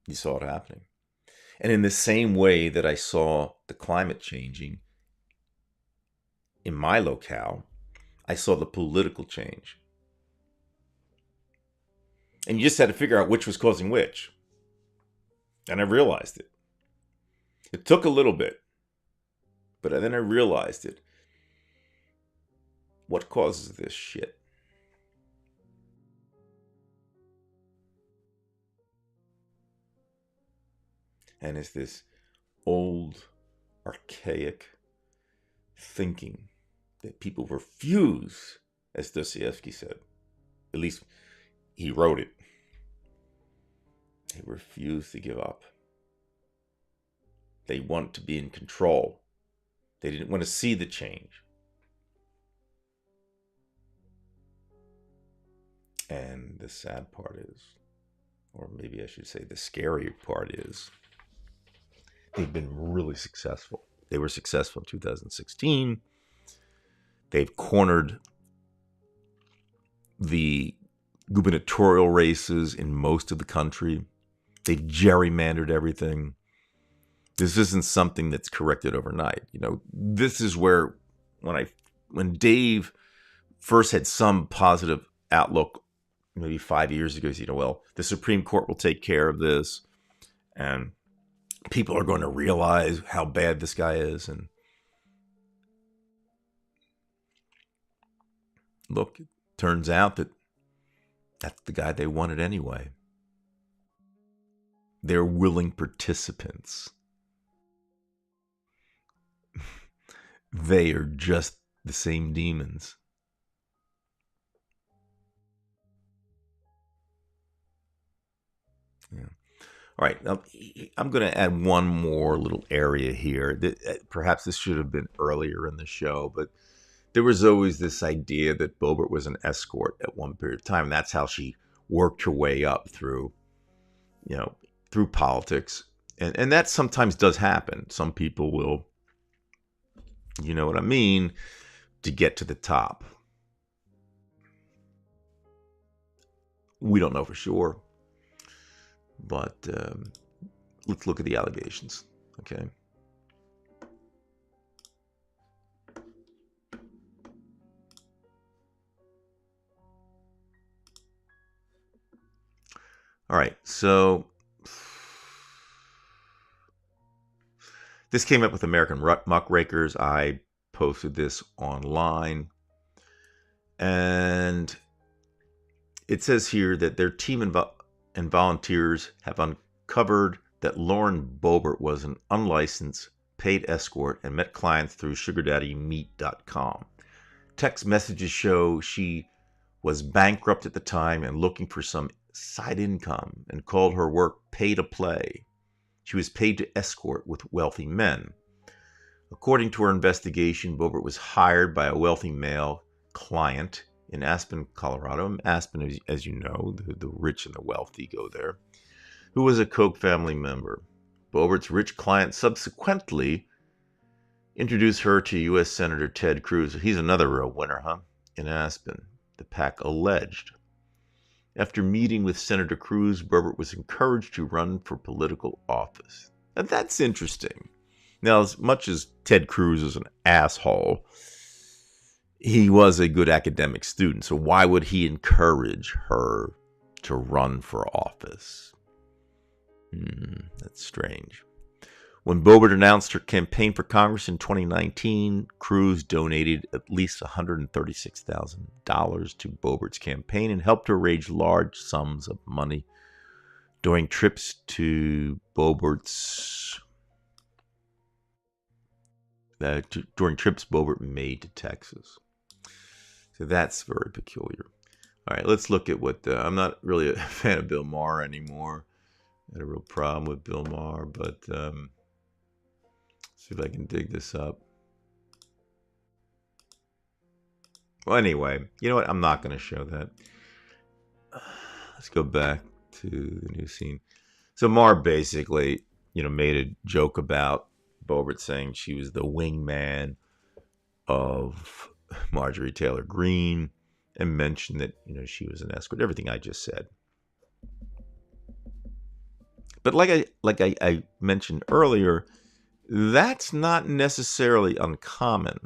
you saw it happening. And in the same way that I saw the climate changing in my locale, I saw the political change. And you just had to figure out which was causing which. And I realized it. It took a little bit, but then I realized it. What causes this shit? And it's this old, archaic thinking that people refuse, as Dostoevsky said. At least he wrote it. They refuse to give up. They want to be in control. They didn't want to see the change. And the sad part is, or maybe I should say the scary part is, they've been really successful. They were successful in 2016. They've cornered the gubernatorial races in most of the country. They've gerrymandered everything. This isn't something that's corrected overnight. This is where when Dave first had some positive outlook, maybe 5 years ago, he said, well, the Supreme Court will take care of this, and people are going to realize how bad this guy is. And look, it turns out that that's the guy they wanted anyway. They're willing participants. They are just the same demons. Yeah. All right. Now, I'm going to add one more little area here. Perhaps this should have been earlier in the show, but there was always this idea that Boebert was an escort at one period of time. And that's how she worked her way up through politics. And that sometimes does happen. Some people will, you know what I mean, to get to the top. We don't know for sure. But let's look at the allegations, okay? All right, so this came up with American Muckrakers. I posted this online. And it says here that their team and volunteers have uncovered that Lauren Boebert was an unlicensed paid escort and met clients through sugardaddymeet.com. Text messages show she was bankrupt at the time and looking for some side income and called her work pay to play. She was paid to escort with wealthy men. According to her investigation, Boebert was hired by a wealthy male client in Aspen, Colorado. Aspen, as you know, the rich and the wealthy go there, who was a Koch family member. Boebert's rich client subsequently introduced her to U.S. Senator Ted Cruz. He's another real winner, huh? In Aspen, the pack alleged. After meeting with Senator Cruz, Boebert was encouraged to run for political office. Now, that's interesting. Now, as much as Ted Cruz is an asshole, he was a good academic student. So why would he encourage her to run for office? That's strange. When Boebert announced her campaign for Congress in 2019, Cruz donated at least $136,000 to Boebert's campaign and helped her raise large sums of money during trips to Boebert's Boebert made to Texas. So that's very peculiar. All right, let's look at what I'm not really a fan of Bill Maher anymore. I had a real problem with Bill Maher, but see if I can dig this up. Well, anyway, you know what? I'm not going to show that. Let's go back to the new scene. So Maher basically, made a joke about Boebert saying she was the wingman of Marjorie Taylor Greene and mentioned that, she was an escort, everything I just said. But like I mentioned earlier, that's not necessarily uncommon.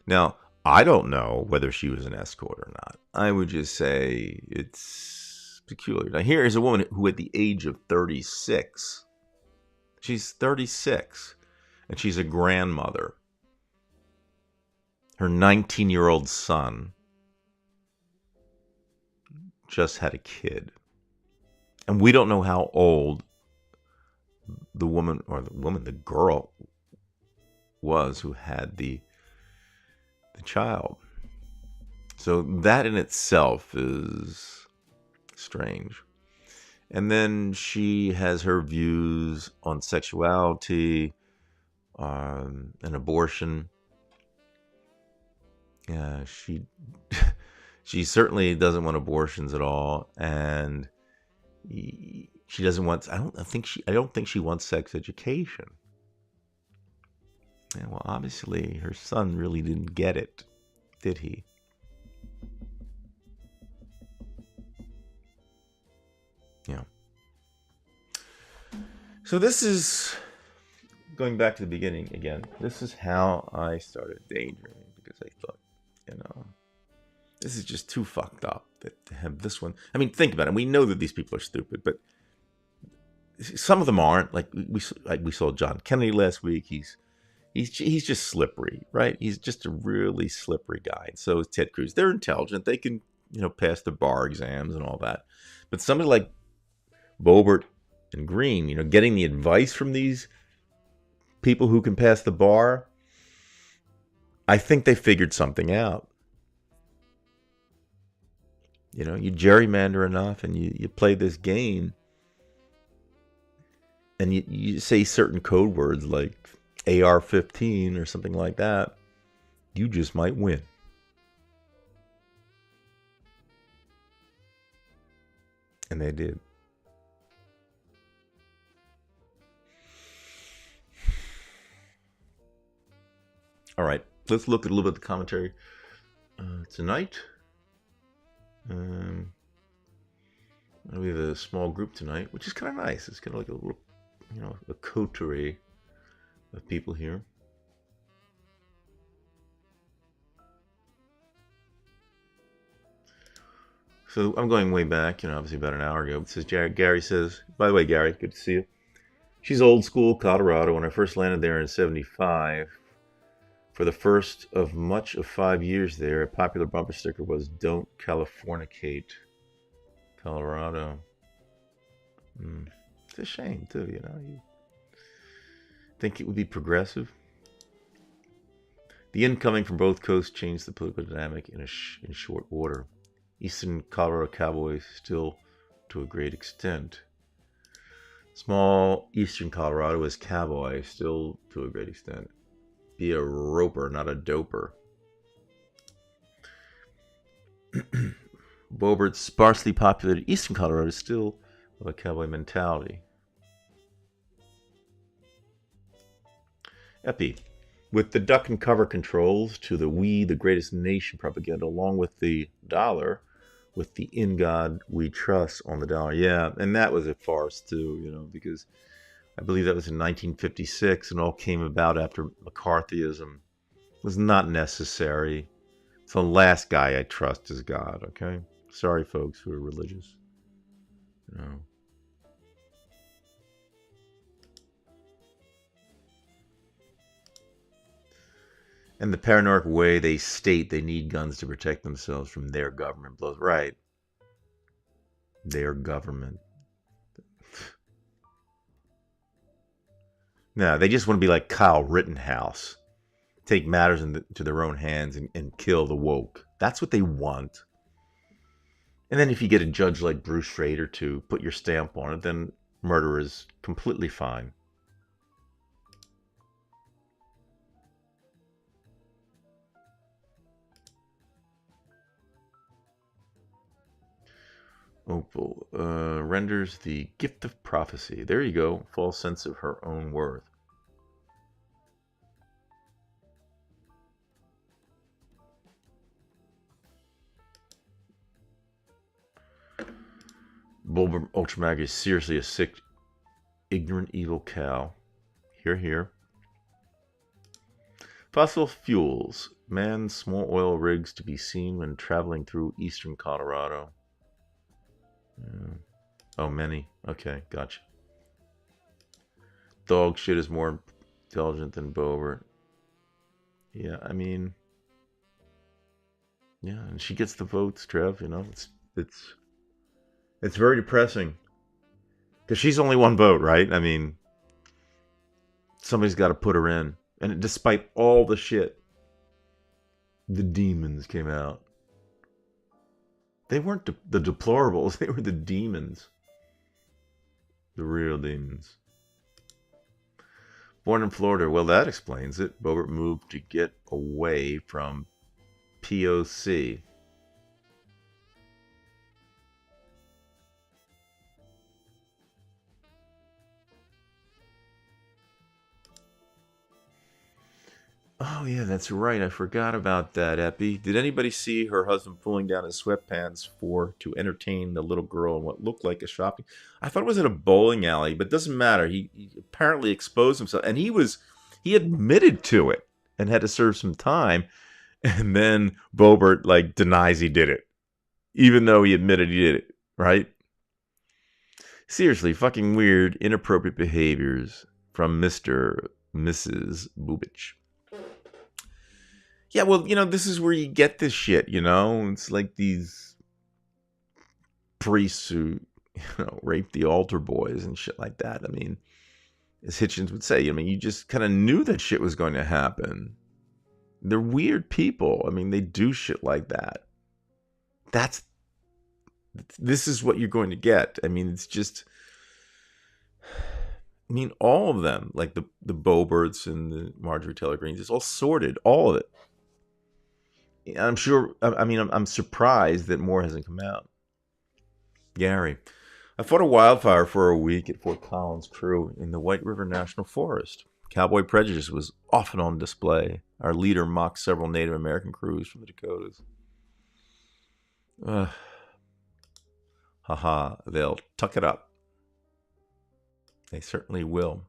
Now, I don't know whether she was an escort or not. I would just say it's peculiar. Now, here is a woman who at the age of 36, she's 36, and she's a grandmother. Her 19-year-old son just had a kid. And we don't know how old the girl was who had the child. So that in itself is strange. And then she has her views on sexuality and abortion. Yeah, she certainly doesn't want abortions at all, and she doesn't want. I don't think she wants sex education. Yeah, well, obviously her son really didn't get it, did he? Yeah. So this is going back to the beginning again. This is how I started daydreaming, because I thought, this is just too fucked up to have this one. I mean, think about it. We know that these people are stupid, but some of them aren't. Like we saw John Kennedy last week. He's just slippery, right? He's just a really slippery guy. And so is Ted Cruz. They're intelligent. They can, pass the bar exams and all that. But somebody like Boebert and Greene, getting the advice from these people who can pass the bar, I think they figured something out. You gerrymander enough and you play this game and you say certain code words like AR-15 or something like that, you just might win. And they did. All right, let's look at a little bit of the commentary tonight. What do we have a small group tonight, which is kind of nice. It's kind of like a little, a coterie of people here. So I'm going way back, obviously about an hour ago. It says, Gary says, by the way, Gary, good to see you. She's old school Colorado. When I first landed there in 75, for the first of much of 5 years there, a popular bumper sticker was "Don't Californicate, Colorado." It's a shame, too, You think it would be progressive? The incoming from both coasts changed the political dynamic in short order. Eastern Colorado Cowboys still to a great extent. Small Eastern Colorado is cowboy still to a great extent. Be a roper, not a doper. Bobert's sparsely populated Eastern Colorado is still of a cowboy mentality. Epi. With the duck and cover controls to the "we, the greatest nation" propaganda, along with the dollar, with the "in God we trust" on the dollar. Yeah, and that was a farce too, because I believe that was in 1956 and all came about after McCarthyism. It was not necessary. It's the last guy I trust is God, okay? Sorry, folks who are religious. And the paranoid way they state they need guns to protect themselves from their government blows. Right. Their government. No, they just want to be like Kyle Rittenhouse. Take matters into their own hands and kill the woke. That's what they want. And then if you get a judge like Bruce Schrader to put your stamp on it, then murder is completely fine. Opal renders the gift of prophecy. There you go. False sense of her own worth. Bulber Ultramag is seriously a sick, ignorant, evil cow. Hear, hear. Fossil fuels. Manned small oil rigs to be seen when traveling through eastern Colorado. Oh, many. Okay, gotcha. Dog shit is more intelligent than Bober. Yeah, I mean, yeah, and she gets the votes, Trev. It's very depressing because she's only one vote, right? I mean, somebody's got to put her in, and despite all the shit, the demons came out. They weren't the deplorables. They were the demons. The real demons. Born in Florida. Well, that explains it. Bobert moved to get away from POC. Oh, yeah, that's right. I forgot about that, Epi. Did anybody see her husband pulling down his sweatpants to entertain the little girl in what looked like a shopping? I thought it was at a bowling alley, but it doesn't matter. He apparently exposed himself, and he admitted to it and had to serve some time. And then Bobert denies he did it, even though he admitted he did it, right? Seriously, fucking weird, inappropriate behaviors from Mrs. Bubich. Yeah, well, this is where you get this shit, It's like these priests who, rape the altar boys and shit like that. I mean, as Hitchens would say, you just kind of knew that shit was going to happen. They're weird people. I mean, they do shit like that. This is what you're going to get. I mean, it's just... all of them, like the Boberts and the Marjorie Taylor Greens, it's all sorted, all of it. I'm sure, I'm surprised that more hasn't come out. Gary, I fought a wildfire for a week at Fort Collins Crew in the White River National Forest. Cowboy prejudice was often on display. Our leader mocked several Native American crews from the Dakotas. Haha, they'll tuck it up. They certainly will.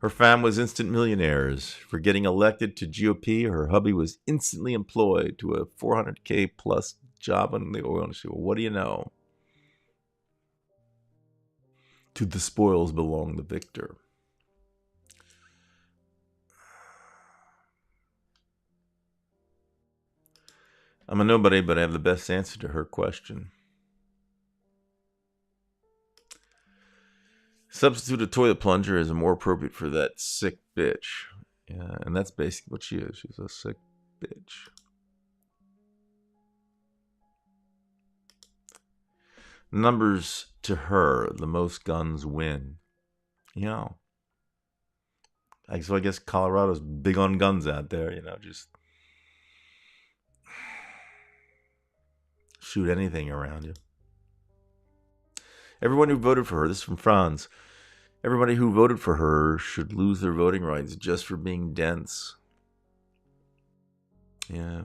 Her fam was instant millionaires. For getting elected to GOP, her hubby was instantly employed to a $400K plus job in the oil industry. Well, what do you know? To the spoils belong the victor. I'm a nobody, but I have the best answer to her question. Substitute a toilet plunger as more appropriate for that sick bitch. Yeah, and that's basically what she is. She's a sick bitch. Numbers to her, the most guns win. So I guess Colorado's big on guns out there, just shoot anything around you. Everyone who voted for her, this is from Franz, everybody who voted for her should lose their voting rights just for being dense. Yeah.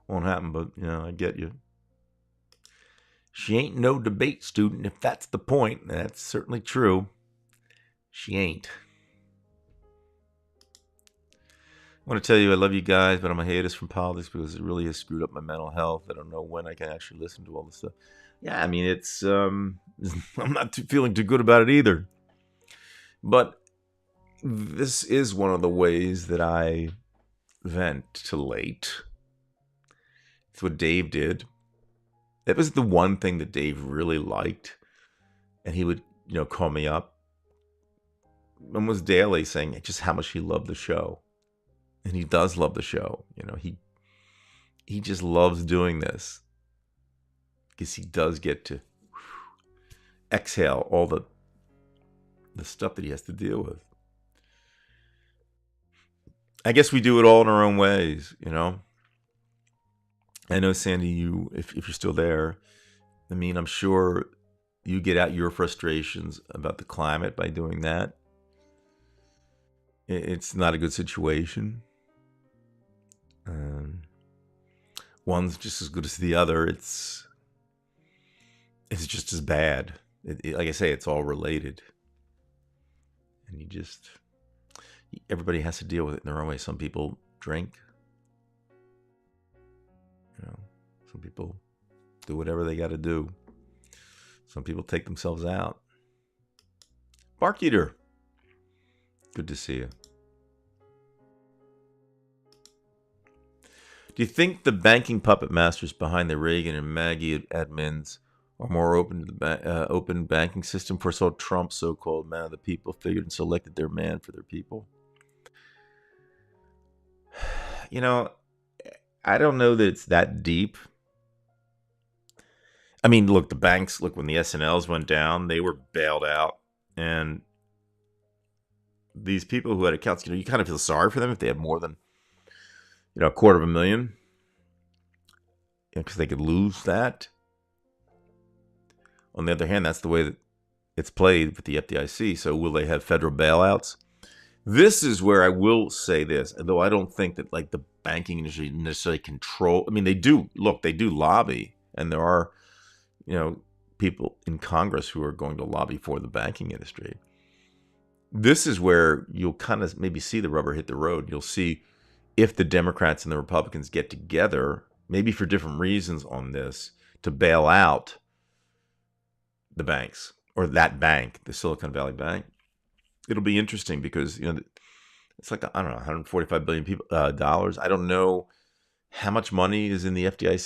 Won't happen, but, I get you. She ain't no debate student, if that's the point. That's certainly true. She ain't. I want to tell you I love you guys, but I'm a hiatus from politics because it really has screwed up my mental health. I don't know when I can actually listen to all this stuff. Yeah, I mean, it's I'm not feeling too good about it either. But this is one of the ways that I ventilate. It's what Dave did. That was the one thing that Dave really liked. And he would, call me up almost daily saying just how much he loved the show. And he does love the show. He just loves doing this. Because he does get to exhale all the stuff that he has to deal with. I guess we do it all in our own ways, I know, Sandy, if you're still there, I mean, I'm sure you get out your frustrations about the climate by doing that. It's not a good situation. One's just as good as the other. It's just as bad. Like I say, it's all related. And everybody has to deal with it in their own way. Some people drink. Some people do whatever they got to do. Some people take themselves out. Bark Eater, good to see you. Do you think the banking puppet masters behind the Reagan and Maggie admins are more open to the open banking system? For Trump, so-called man of the people, figured and selected their man for their people? I don't know that it's that deep. I mean, look, the banks, when the S&Ls went down, they were bailed out. And these people who had accounts, you kind of feel sorry for them if they have more than, $250,000. Because they could lose that. On the other hand, that's the way that it's played with the FDIC. So will they have federal bailouts? This is where I will say this, though I don't think that the banking industry necessarily control. I mean, they do lobby, and there are, people in Congress who are going to lobby for the banking industry. This is where you'll kind of maybe see the rubber hit the road. You'll see if the Democrats and the Republicans get together, maybe for different reasons on this, to bail out the banks or that bank, the Silicon Valley Bank. It'll be interesting because, it's like, I don't know, $145 billion dollars. I don't know how much money is in the FDIC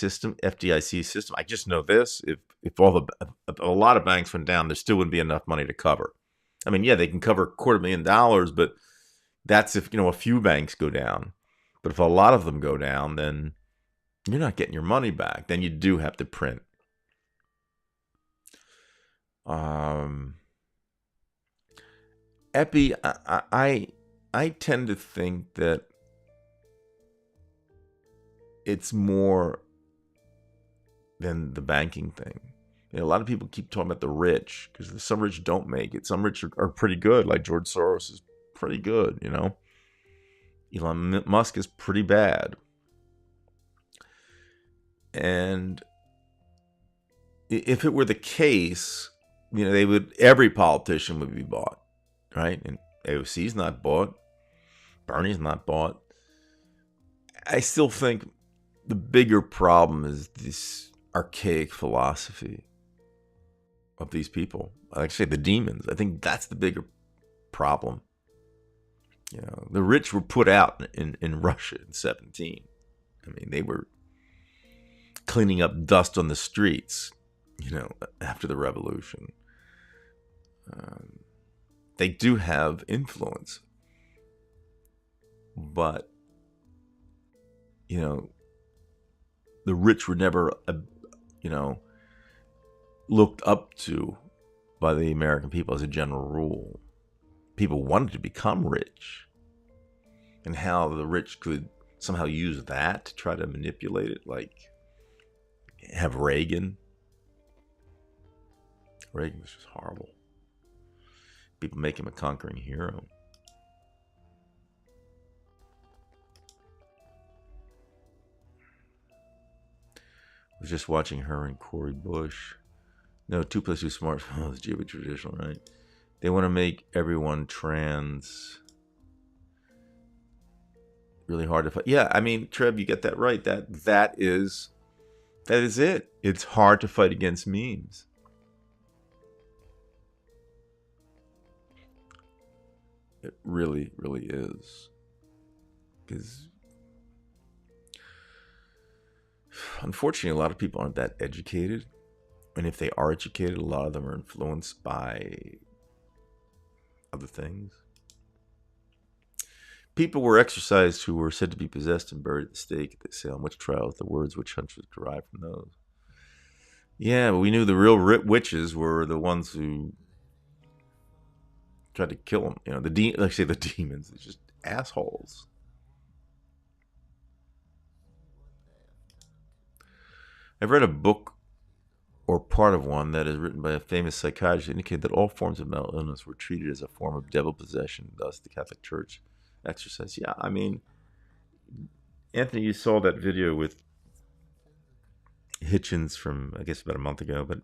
system. I just know this: if a lot of banks went down, there still wouldn't be enough money to cover. I mean, yeah, they can cover $250,000, but that's if a few banks go down. But if a lot of them go down, then you're not getting your money back. Then you do have to print. Epi, I tend to think that it's more than the banking thing. A lot of people keep talking about the rich because some rich don't make it. Some rich are pretty good, like George Soros is pretty good, Elon Musk is pretty bad. And if it were the case, every politician would be bought, right? And AOC's not bought. Bernie's not bought. I still think the bigger problem is this archaic philosophy of these people. Like I say, the demons. I think that's the bigger problem. The rich were put out in Russia in 17. I mean, they were cleaning up dust on the streets, after the revolution. They do have influence. But, the rich were never, looked up to by the American people as a general rule. People wanted to become rich. And how the rich could somehow use that to try to manipulate it, like have Reagan. Reagan was just horrible. People make him a conquering hero. I was just watching her and Cori Bush. No, 2 + 2 smart. Oh, it's Jewish traditional, right? They want to make everyone trans. Really hard to fight. Yeah, I mean, Trev, you get that right. That is it. It's hard to fight against memes. It really, really is. Because unfortunately, a lot of people aren't that educated. And if they are educated, a lot of them are influenced by other things. People were exorcised who were said to be possessed and buried at the stake at the Salem witch trials. The words witch hunts was derived from those. Yeah, but we knew the real witches were the ones who tried to kill them. The demons. It's just assholes. I've read a book or part of one that is written by a famous psychiatrist indicated that all forms of mental illness were treated as a form of devil possession. Thus, the Catholic Church exercise. Yeah, I mean, Anthony, you saw that video with Hitchens from, I guess, about a month ago, but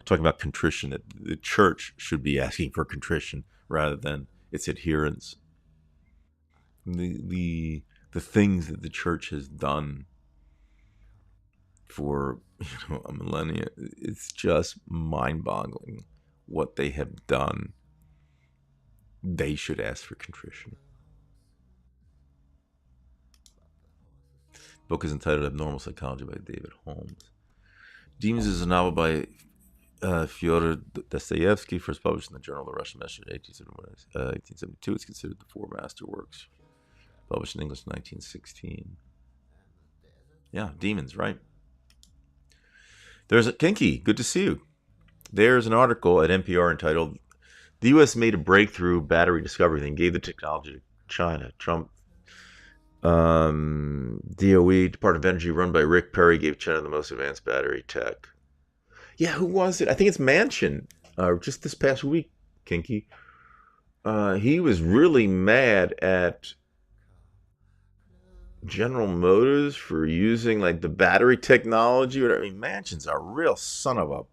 talking about contrition, that the church should be asking for contrition rather than its adherents. The things that the church has done for a millennia, it's just mind-boggling what they have done. They should ask for contrition. The book is entitled Abnormal Psychology by David Holmes. Demons is a novel by Fyodor Dostoevsky, first published in the Journal of the Russian Messenger in 1872. It's considered the four masterworks, published in English in 1916. Yeah, demons, right? There's a Kinky. Good to see you. There's an article at NPR entitled "The U.S. Made a Breakthrough Battery Discovery and Gave the Technology to China." Trump, DOE, Department of Energy, run by Rick Perry, gave China the most advanced battery tech. Yeah, who was it? I think it's Manchin. Just this past week, Kinky. He was really mad at General Motors for using like the battery technology. I mean, Manchin's a real son of a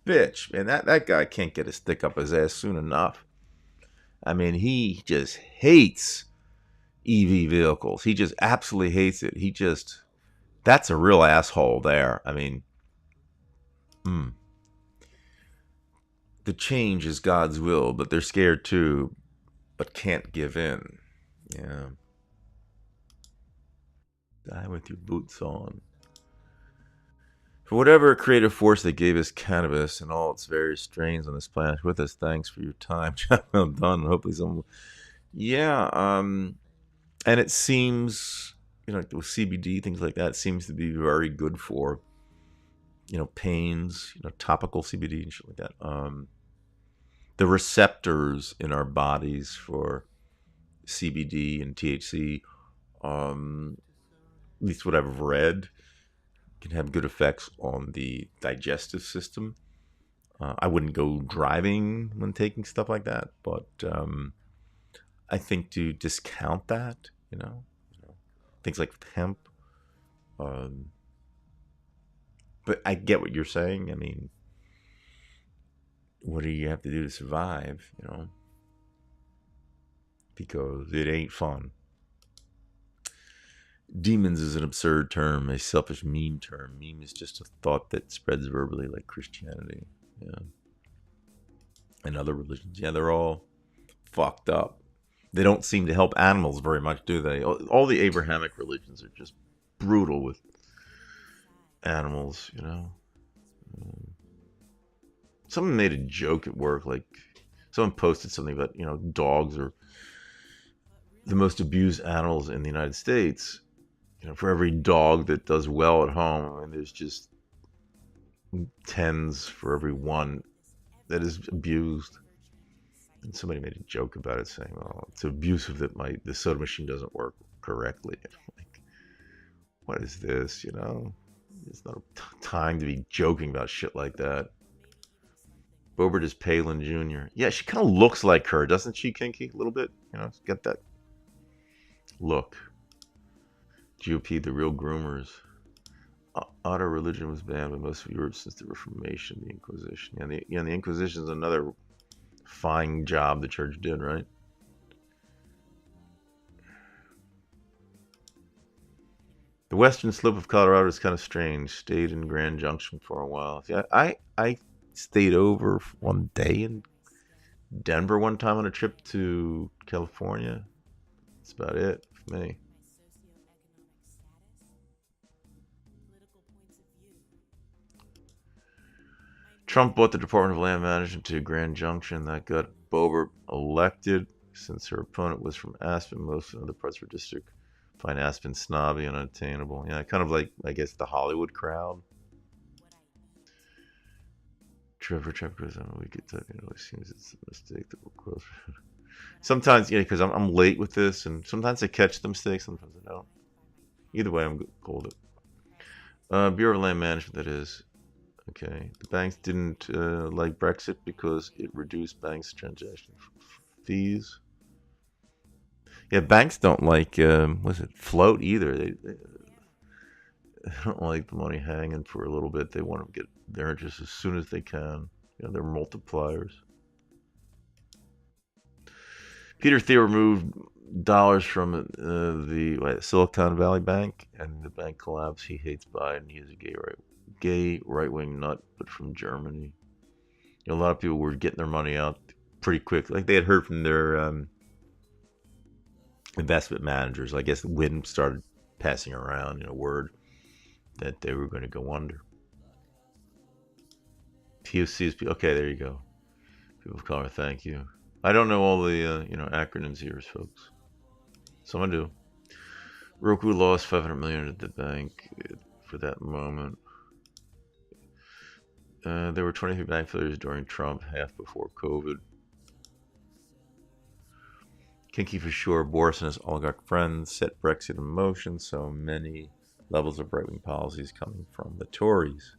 bitch, and that guy can't get his stick up his ass soon enough. I mean, he just hates EV vehicles. He just absolutely hates it. That's a real asshole there. I mean, the change is God's will, but they're scared too, but can't give in. Yeah. Die with your boots on. For whatever creative force that gave us cannabis and all its various strains on this planet with us, thanks for your time. Well done. Hopefully some... Yeah, and it seems, like with CBD, things like that, seems to be very good for, pains, topical CBD and shit like that. The receptors in our bodies for CBD and THC, at least what I've read, can have good effects on the digestive system. I wouldn't go driving when taking stuff like that, but I think to discount that, things like hemp. But I get what you're saying. I mean, what do you have to do to survive, because it ain't fun. Demons is an absurd term, a selfish meme term. Meme is just a thought that spreads verbally like Christianity. Yeah. And other religions. Yeah, they're all fucked up. They don't seem to help animals very much, do they? All the Abrahamic religions are just brutal with animals, Someone made a joke at work, like someone posted something about, dogs are the most abused animals in the United States. For every dog that does well at home, and there's just tens for every one that is abused. And somebody made a joke about it, saying, "Well, it's abusive that the soda machine doesn't work correctly." And I'm like, what is this? It's not a time to be joking about shit like that. Bobert is Palin Jr. Yeah, she kind of looks like her, doesn't she, Kinky? A little bit, She's got that look. GOP, the real groomers. Auto religion was banned by most of Europe since the Reformation, the Inquisition. The Inquisition is another fine job the church did, right? The western slope of Colorado is kind of strange. Stayed in Grand Junction for a while. Yeah, I stayed over one day in Denver one time on a trip to California. That's about it for me. Trump bought the Department of Land Management to Grand Junction. That got Boebert elected. Since her opponent was from Aspen, most of the parts of her district find Aspen snobby and unattainable. Yeah, kind of like, I guess, the Hollywood crowd. Trevor goes on a wicked type. It always seems it's a mistake that will close. Sometimes, because I'm late with this, and sometimes I catch the mistakes, sometimes I don't. Either way, I'm cool with it. Bureau of Land Management, that is. Okay. The banks didn't like Brexit because it reduced banks' transaction fees. Yeah, banks don't like, float either. They don't like the money hanging for a little bit. They want to get their interest as soon as they can. They're multipliers. Peter Thiel removed dollars from the Silicon Valley Bank, and the bank collapsed. He hates Biden. He is a gay right-wing nut, but from Germany. A lot of people were getting their money out pretty quick. Like they had heard from their investment managers. I guess the wind started passing around, word that they were going to go under. POCs, okay, there you go. People of color, thank you. I don't know all the acronyms here, folks. Some I do. Roku lost $500 million at the bank for that moment. There were 23 bank failures during Trump, half before COVID. Kinky for sure. Boris and his oligarch friends set Brexit in motion. So many levels of right-wing policies coming from the Tories.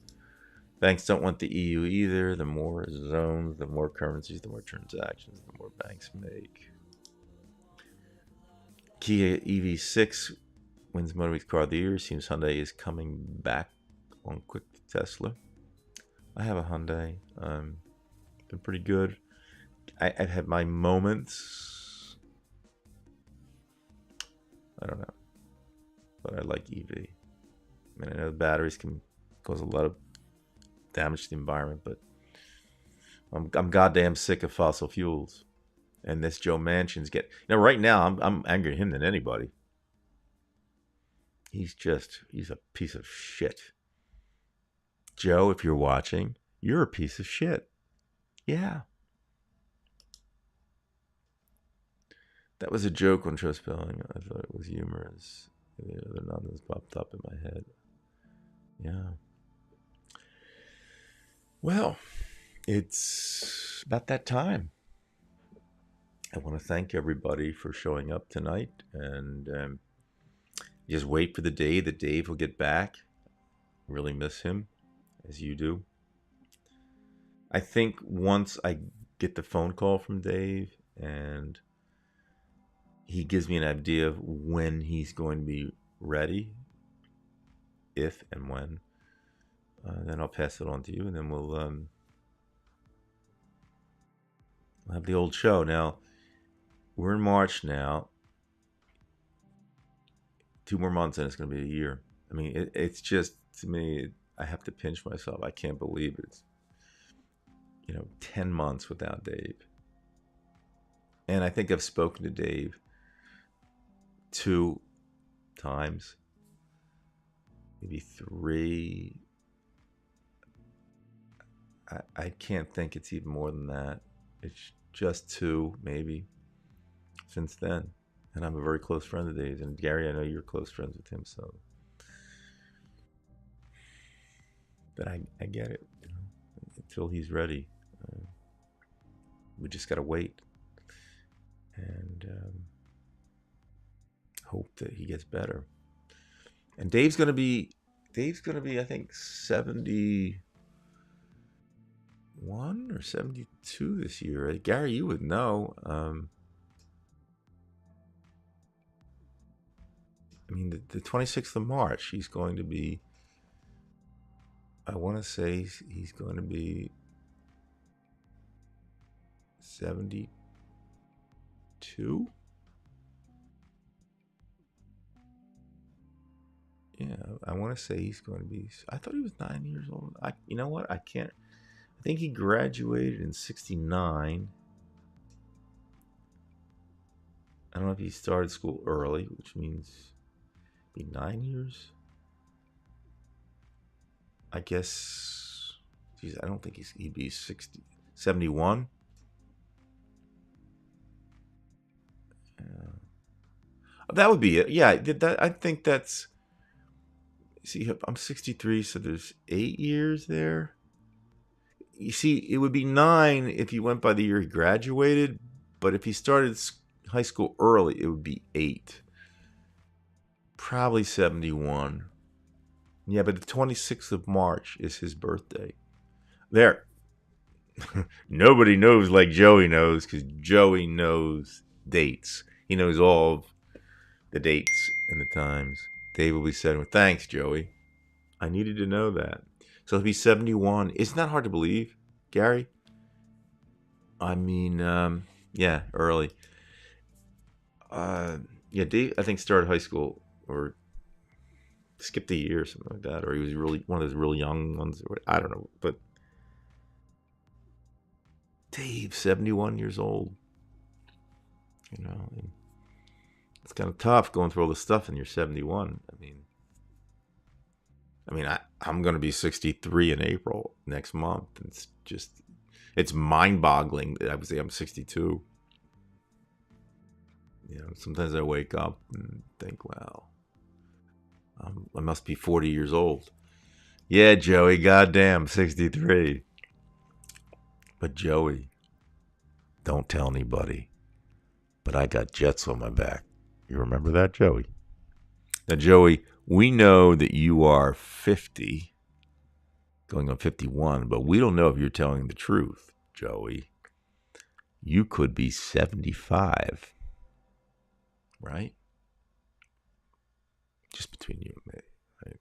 Banks don't want the EU either. The more zones, the more currencies, the more transactions, the more banks make. Kia EV6 wins Motor Week Car of the Year. Seems Hyundai is coming back on quick to Tesla. I have a Hyundai. Been pretty good. I've had my moments. I don't know. But I like EV. I know the batteries can cause a lot of damage to the environment, but I'm goddamn sick of fossil fuels. And this Joe Manchin's right now I'm angrier at him than anybody. He's a piece of shit. Joe, if you're watching, you're a piece of shit. Yeah. That was a joke on show spelling. I thought it was humorous. The other nonsense popped up in my head. Yeah. Well, it's about that time. I want to thank everybody for showing up tonight, and just wait for the day that Dave will get back. Really miss him, as you do. I think once I get the phone call from Dave and he gives me an idea of when he's going to be ready, if and when, then I'll pass it on to you, and then we'll I'll have the old show. Now, we're in March now. 2 more months and it's going to be a year. I mean, it's just, to me, I have to pinch myself. I can't believe it's, 10 months without Dave. And I think I've spoken to Dave 2 times, maybe 3. I can't think it's even more than that. It's just 2, maybe, since then. And I'm a very close friend of Dave's. And Gary, I know you're close friends with him, so. But I get it, until he's ready. We just got to wait and hope that he gets better. And Dave's going to be, I think, 71 or 72 this year. Gary, you would know. I mean, the 26th of March, he's going to be, I want to say he's going to be 72. Yeah, I want to say he's going to be. I thought he was 9 years old. You know what? I can't. I think he graduated in '69. I don't know if he started school early, which means be 9 years. I guess. Geez, I don't think he'd be 71. That would be it. Yeah, I think that's. See, I'm 63, so there's 8 years there. You see, it would be 9 if he went by the year he graduated, but if he started high school early, it would be 8. Probably 71. Yeah, but the 26th of March is his birthday. There. Nobody knows like Joey knows, because Joey knows dates. He knows all of the dates and the times. Dave will be saying, thanks, Joey. I needed to know that. So he'll be 71. Isn't that hard to believe, Gary? I mean, yeah, early. Yeah, Dave, I think, started high school or skipped a year or something like that. Or he was really one of those really young ones. I don't know. But Dave, 71 years old. It's kind of tough going through all this stuff and you're 71. I'm going to be 63 in April next month. It's mind-boggling that I would say I'm 62. Sometimes I wake up and think, wow, I must be 40 years old. Yeah, Joey, goddamn, 63. But Joey, don't tell anybody, but I got jets on my back. You remember that, Joey? Now, Joey, we know that you are 50, going on 51, but we don't know if you're telling the truth, Joey. You could be 75, right? Just between you and me, right?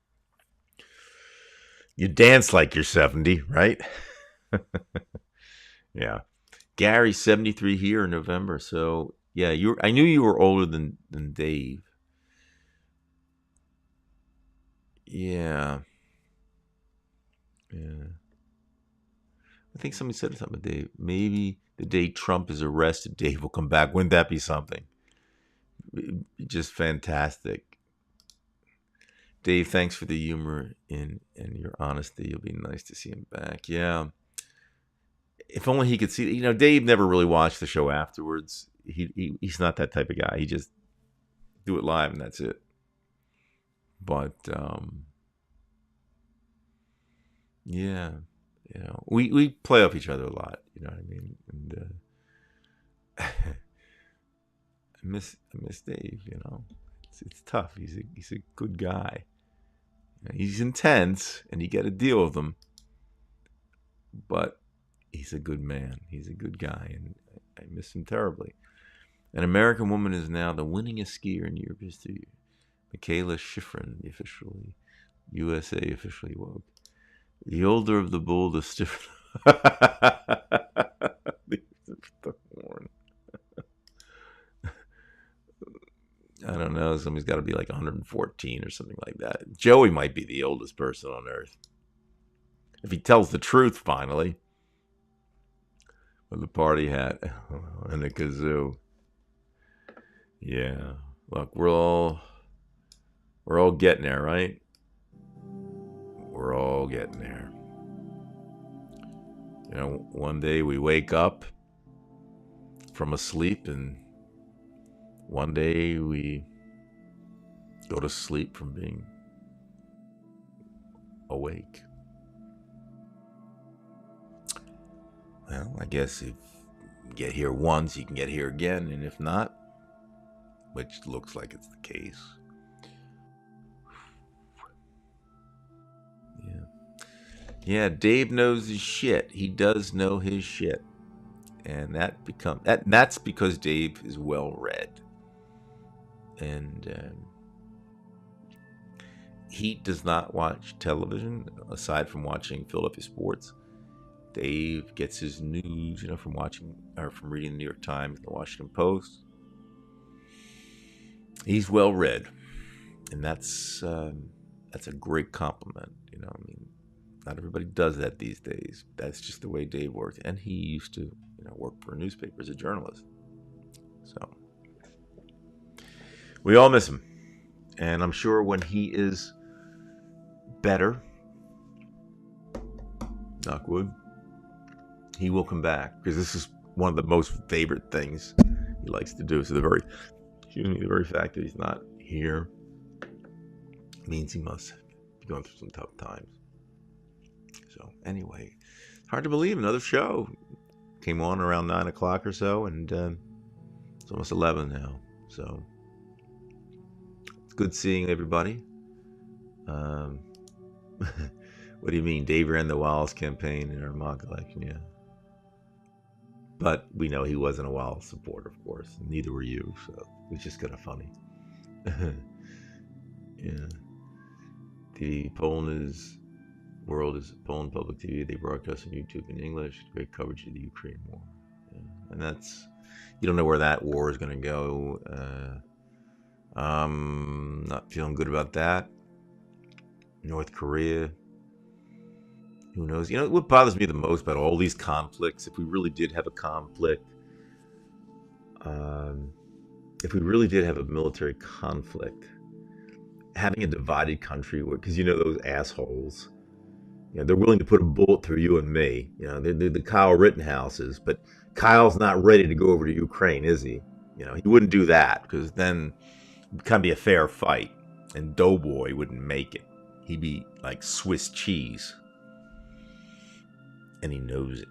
You dance like you're 70, right? Yeah. Gary's 73 here in November, so yeah, I knew you were older than Dave. Yeah. I think somebody said something about Dave. Maybe the day Trump is arrested, Dave will come back. Wouldn't that be something? Just fantastic. Dave, thanks for the humor and your honesty. It'll be nice to see him back. Yeah. If only he could see. Dave never really watched the show afterwards. He's not that type of guy. He just do it live and that's it. But yeah, we play off each other a lot. You know what I mean? And I miss Dave. It's tough. He's a good guy. He's intense, and you got to deal with him. But he's a good man. He's a good guy, and I miss him terribly. An American woman is now the winningest skier in Europe history. Michaela Schifrin, officially USA officially woke. The older of the bull, the stiffer. know, somebody's got to be like 114 or something like that. Joey might be the oldest person on Earth. If he tells the truth, finally. With the party hat and the kazoo. Yeah. Look, we're all getting there, right? We're all getting there. You know, one day we wake up from a sleep, and one day we go to sleep from being awake. Well, I guess if you get here once, you can get here again, and if not, which looks like it's the case. Yeah, Dave knows his shit. He does know his shit. And that's because Dave is well read. And he does not watch television aside from watching Philadelphia sports. Dave gets his news, from watching or from reading the New York Times and the Washington Post. He's well read, and that's a great compliment. Not everybody does that these days. That's just the way Dave worked, and he used to, work for a newspaper as a journalist. So we all miss him, and I'm sure when he is better, knock wood, he will come back, because this is one of the most favorite things he likes to do. So the very fact that he's not here means he must be going through some tough times. So anyway, hard to believe another show came on around 9 o'clock or so, and it's almost 11 now. So it's good seeing everybody. What do you mean? Dave ran the Wiles campaign in our mock election, yeah. But we know he wasn't a Wiles supporter, of course. Neither were you, so it was just kind of funny. Yeah. The Poland Public TV. They broadcast on YouTube in English. Great coverage of the Ukraine war. Yeah. And you don't know where that war is going to go. Not feeling good about that. North Korea. Who knows? What bothers me the most about all these conflicts, if we really did have a conflict, if we really did have a military conflict, having a divided country, because those assholes, they're willing to put a bullet through you and me. They're the Kyle Rittenhouses, but Kyle's not ready to go over to Ukraine, is he? He wouldn't do that, because then it'd kind of be a fair fight, and Doughboy wouldn't make it. He'd be like Swiss cheese. And he knows it.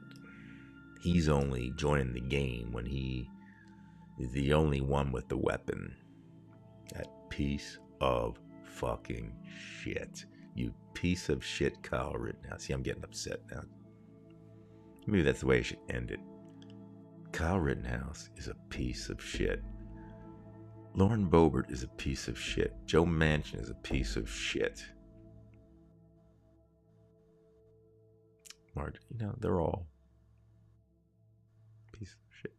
He's only joining the game when he is the only one with the weapon. That piece of fucking shit. You piece of shit, Kyle Rittenhouse. See, I'm getting upset now. Maybe that's the way I should end it. Kyle Rittenhouse is a piece of shit. Lauren Boebert is a piece of shit. Joe Manchin is a piece of shit. They're all piece of shit.